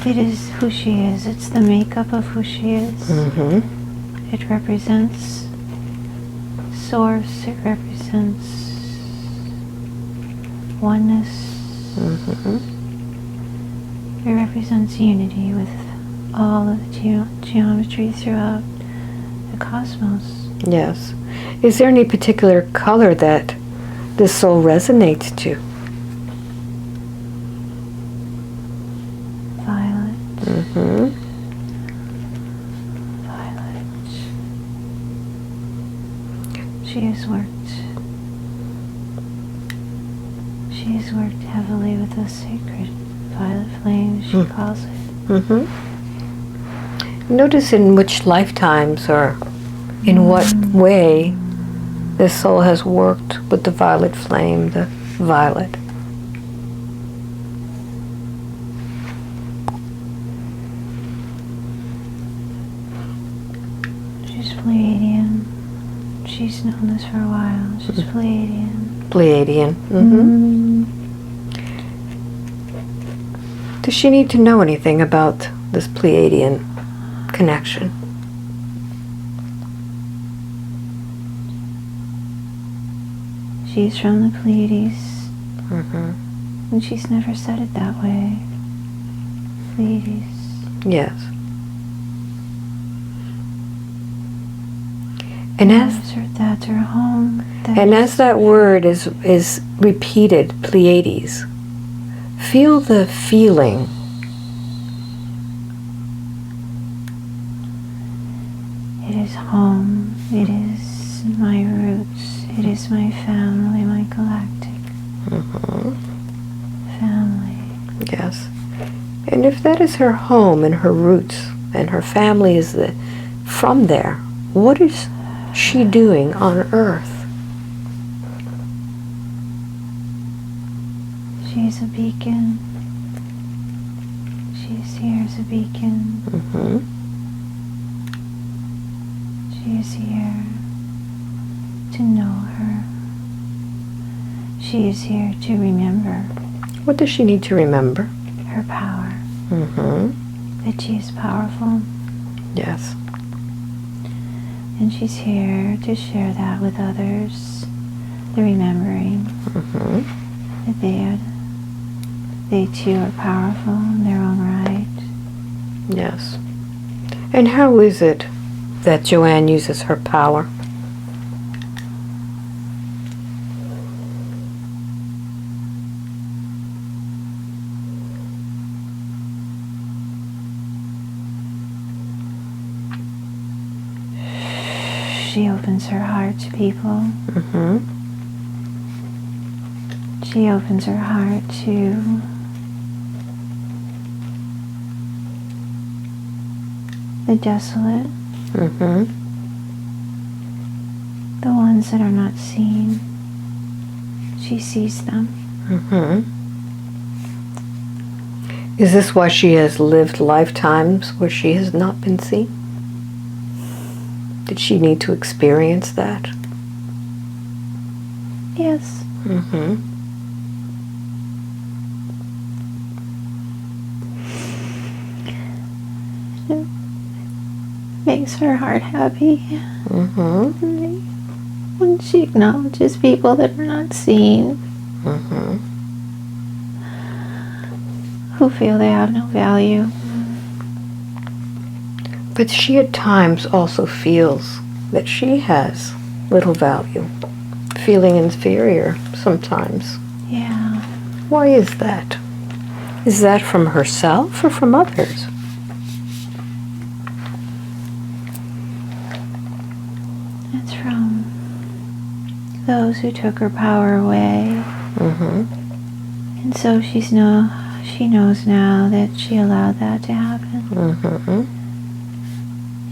it is who she is. It's the makeup of who she is. Mm-hmm. It represents source. It represents oneness. Mm-hmm. It represents unity with all of the geometry throughout the cosmos. Yes. Is there any particular color that this soul resonates to? Violet. Mm-hmm. Violet. She has worked heavily with the sacred violet flame, she calls it. Mm-hmm. Notice in which lifetimes or in what way this soul has worked with the violet flame, the violet. She's Pleiadian. She's known this for a while. She's Pleiadian. Pleiadian. Mm-hmm. Does she need to know anything about this Pleiadian connection? She's from the Pleiades. Mm-hmm. And she's never said it that way. Pleiades. Yes. And That's her home. And as that word is repeated, Pleiades, feel the feeling. It is home. It is my roots. It is my family, my galactic family. Yes. And if that is her home and her roots and her family is from there, what is she doing on Earth? She is a beacon. She is here as a beacon. Mm-hmm. She is here to know her. She is here to remember. What does she need to remember? Her power. Mm-hmm. That she is powerful. Yes. And she's here to share that with others. The remembering that they too are powerful in their own right. Yes. And how is it that Joanne uses her power? She opens her heart to people. Mm-hmm. She opens her heart to the desolate, Mm-hmm. the ones that are not seen. She sees them. Mm-hmm. Is this why she has lived lifetimes where she has not been seen? Did she need to experience that? Yes. Mm-hmm. It makes her heart happy. Mm-hmm. When she acknowledges people that are not seen, Mm-hmm. who feel they have no value. But she at times also feels that she has little value, feeling inferior sometimes. Yeah. Why is that? Is that from herself or from others? It's from those who took her power away. Mm-hmm. And so she knows now that she allowed that to happen. Mm-hmm.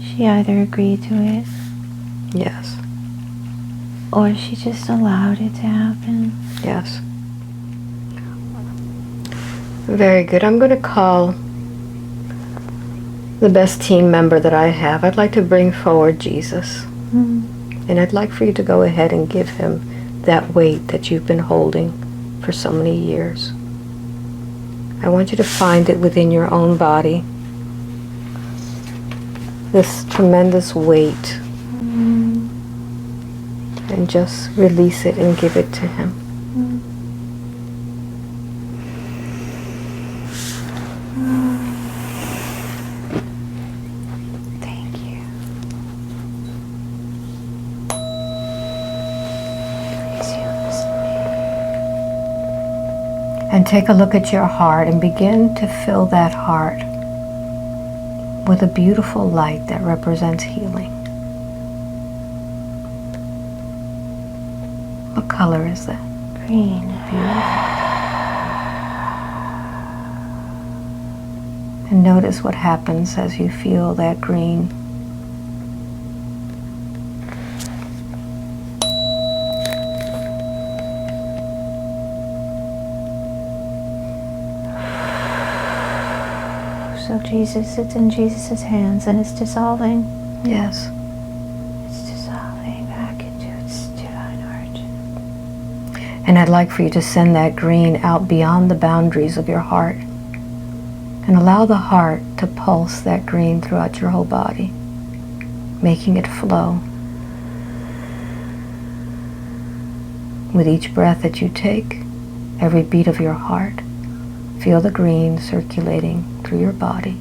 She either agreed to it Yes. Or she just allowed it to happen. Yes. Very good. I'm going to call the best team member that I have. I'd like to bring forward Jesus. And I'd like for you to go ahead and give him that weight that you've been holding for so many years. I want you to find it within your own body. This tremendous weight. And just release it and give it to him. Thank you. Please use me. And take a look at your heart and begin to fill that heart with a beautiful light that represents healing. What color is that? Green. Beautiful. And notice what happens as you feel that green. So Jesus, it's in Jesus' hands and it's dissolving. Yes. It's dissolving back into its divine origin. And I'd like for you to send that green out beyond the boundaries of your heart. And allow the heart to pulse that green throughout your whole body, making it flow. With each breath that you take, every beat of your heart, feel the green circulating through your body.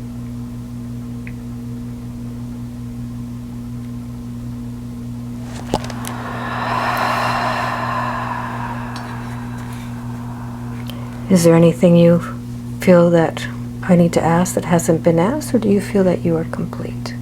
Is there anything you feel that I need to ask that hasn't been asked, or do you feel that you are complete?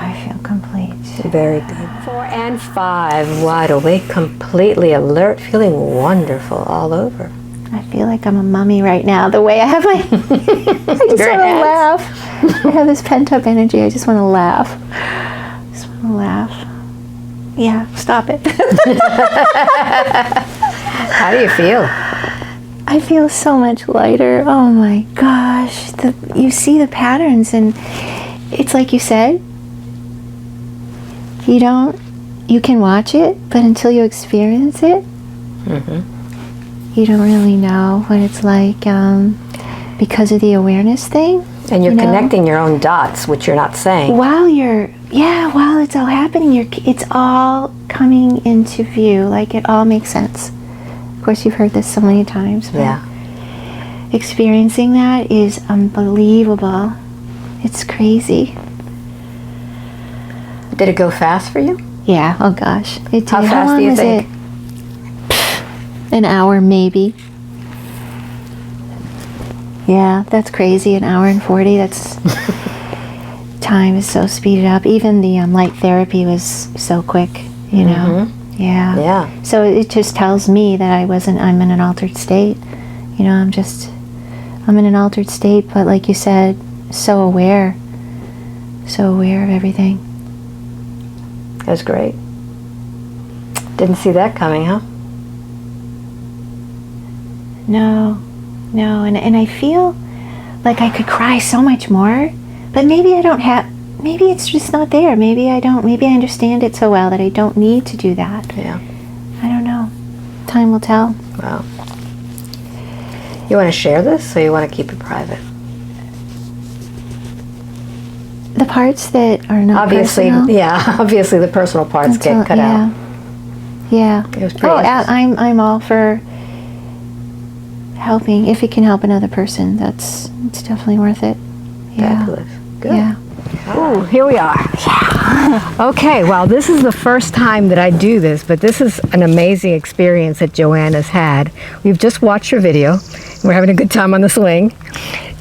I feel complete. Very good. 4 and 5, wide awake, completely alert, feeling wonderful all over. I feel like I'm a mummy right now, the way I have my... I just want to laugh. I have this pent-up energy. I just want to laugh. Yeah, stop it. How do you feel? I feel so much lighter. Oh my gosh. You see the patterns, and it's like you said, you can watch it, but until you experience it, you don't really know what it's like because of the awareness thing. And you're connecting your own dots, which you're not saying. While it's all happening, it's all coming into view, like it all makes sense. Of course, you've heard this so many times, but experiencing that is unbelievable. It's crazy. Did it go fast for you? Yeah, oh gosh. It did. How fast do you think? An hour, maybe. Yeah, that's crazy. An hour and 40, that's... Time is so speeded up. Even the light therapy was so quick, you know? Yeah. So it just tells me that I'm in an altered state. You know, I'm in an altered state, but like you said, so aware of everything. That's great. Didn't see that coming, huh? No, and I feel like I could cry so much more, but maybe it's just not there. Maybe I understand it so well that I don't need to do that. Yeah. I don't know. Time will tell. Wow. You want to share this, or you want to keep it private? The parts that are not obviously, personal? Obviously the personal parts get cut out. Yeah. It was pretty I'm all for helping. If it can help another person, it's definitely worth it. Yeah. Fabulous. Good. Yeah. Oh, here we are. Okay, well, this is the first time that I do this, but this is an amazing experience that Joanna's had. We've just watched your video. We're having a good time on the swing.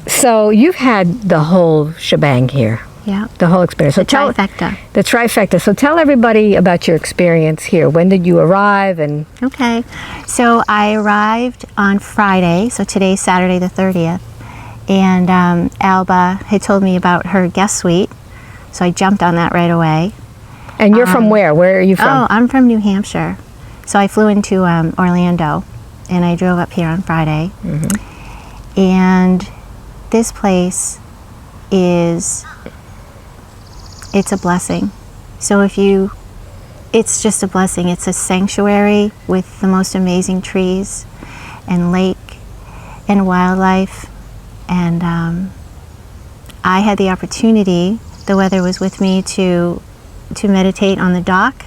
So you've had the whole shebang here. Yeah. The whole experience. So The trifecta. The trifecta. So tell everybody about your experience here. When did you arrive? And Okay. So I arrived on Friday, so today's Saturday the 30th, and Alba had told me about her guest suite, so I jumped on that right away. And you're from where? Where are you from? Oh, I'm from New Hampshire. So I flew into Orlando, and I drove up here on Friday. Mm-hmm. And this place it's a blessing. So it's just a blessing. It's a sanctuary with the most amazing trees and lake and wildlife. And I had the opportunity, the weather was with me, to meditate on the dock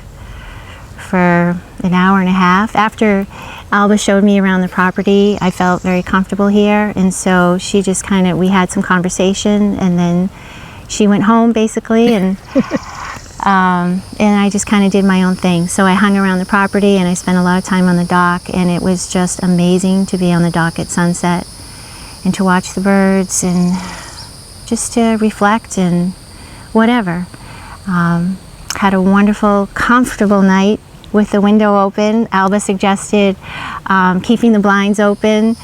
for an hour and a half. After Alba showed me around the property, I felt very comfortable here, and so she just we had some conversation, and then she went home basically, and I just kind of did my own thing. So I hung around the property, and I spent a lot of time on the dock, and it was just amazing to be on the dock at sunset and to watch the birds and just to reflect and whatever. Had a wonderful, comfortable night with the window open. Alba suggested keeping the blinds open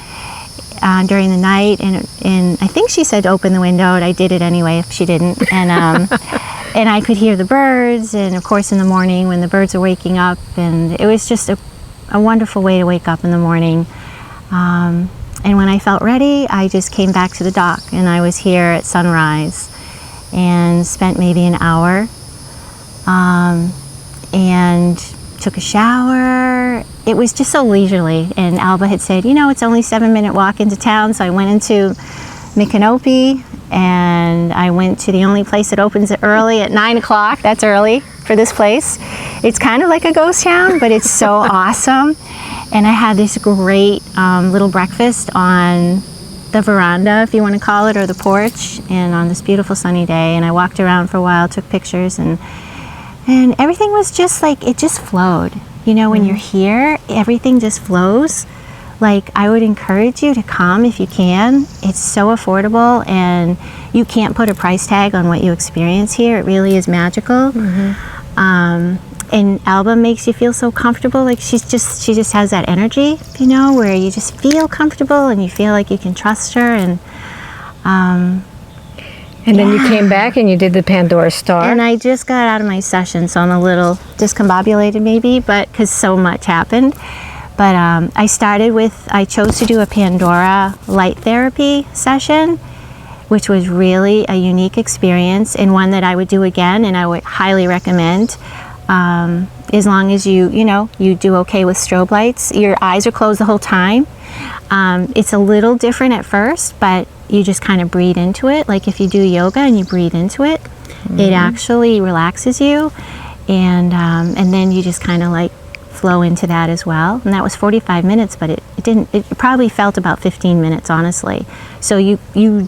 during the night, and I think she said open the window, and I did it anyway if she didn't. And and I could hear the birds, and of course in the morning when the birds are waking up, and it was just a wonderful way to wake up in the morning. And when I felt ready, I just came back to the dock, and I was here at sunrise and spent maybe an hour and took a shower. It was just so leisurely, and Alba had said, it's only a 7-minute walk into town, so I went into Micanopy, and I went to the only place that opens early at 9 o'clock. That's early for this place. It's kind of like a ghost town, but it's so awesome. And I had this great little breakfast on the veranda, if you want to call it, or the porch, and on this beautiful sunny day. And I walked around for a while, took pictures, and everything was just like, it just flowed. When you're here, everything just flows. Like, I would encourage you to come if you can. It's so affordable, and you can't put a price tag on what you experience here. It really is magical. Mm-hmm. And Alba makes you feel so comfortable. Like, she just has that energy, where you just feel comfortable and you feel like you can trust her. And then you came back and you did the Pandora Star. And I just got out of my session, so I'm a little discombobulated maybe, but because so much happened. But I chose to do a Pandora light therapy session, which was really a unique experience, and one that I would do again, and I would highly recommend. As long as you do okay with strobe lights. Your eyes are closed the whole time. It's a little different at first, but you just kind of breathe into it. Like if you do yoga and you breathe into it, it actually relaxes you, and then you just kind of like flow into that as well. And that was 45 minutes, but it probably felt about 15 minutes, honestly. So you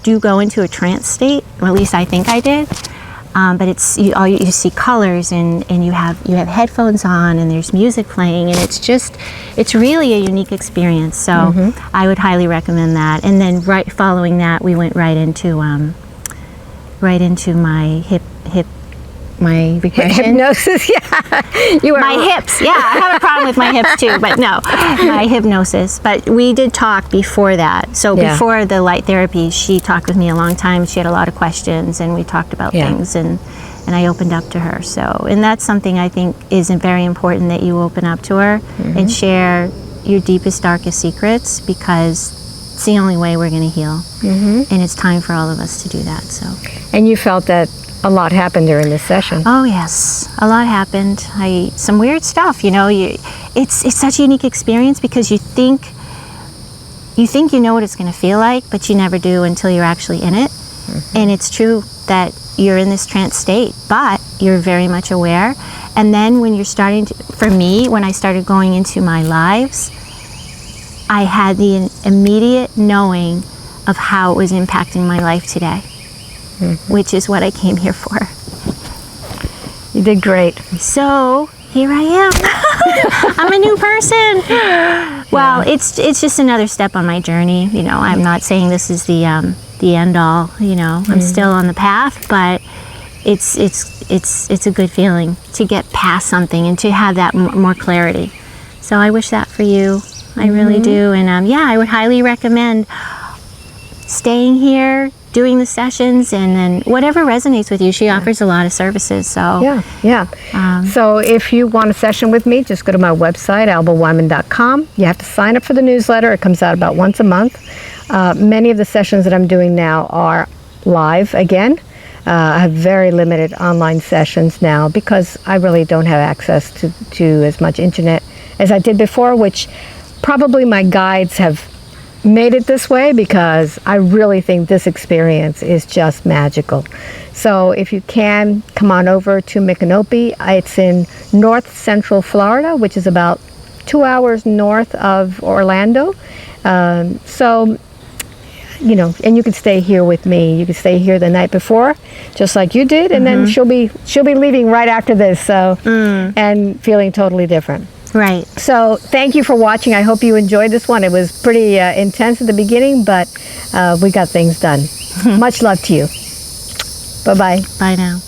do go into a trance state, or at least I think I did. But you see colors, and you have headphones on, and there's music playing, and it's really a unique experience. So I would highly recommend that. And then right following that, we went right into my regression. Hypnosis, yeah. My hips, yeah. I have a problem with my hips too, but no, my hypnosis. But we did talk before that. So before the light therapy, she talked with me a long time. She had a lot of questions, and we talked about things, and I opened up to her. So, and that's something I think is very important, that you open up to her and share your deepest, darkest secrets, because it's the only way we're going to heal. And it's time for all of us to do that. So. And you felt that a lot happened during this session. Oh yes, a lot happened. Some weird stuff, it's such a unique experience, because you think you know what it's going to feel like, but you never do until you're actually in it. And it's true that you're in this trance state, but you're very much aware. And then when for me, when I started going into my lives, I had the immediate knowing of how it was impacting my life today. Which is what I came here for. You did great. So here I am. I'm a new person. Well, it's just another step on my journey. I'm not saying this is the end all. I'm still on the path, but it's a good feeling to get past something and to have that more clarity. So I wish that for you. I really do. And yeah, I would highly recommend staying here, doing the sessions, and then whatever resonates with you. She offers a lot of services. So So if you want a session with me, just go to my website, albaweinman.com. You have to sign up for the newsletter. It comes out about once a month. Many of the sessions that I'm doing now are live again. I have very limited online sessions now because I really don't have access to as much internet as I did before, which probably my guides have made it this way because I really think this experience is just magical. So if you can, come on over to Micanopy. It's in north central Florida, which is about 2 hours north of Orlando. So, you know, and you can stay here with me. You can stay here the night before, just like you did, and then she'll be leaving right after this, so and feeling totally different. right. So thank you for watching. I hope you enjoyed this one. It was pretty intense at the beginning, but we got things done. Much love to you. Bye-bye. Bye now.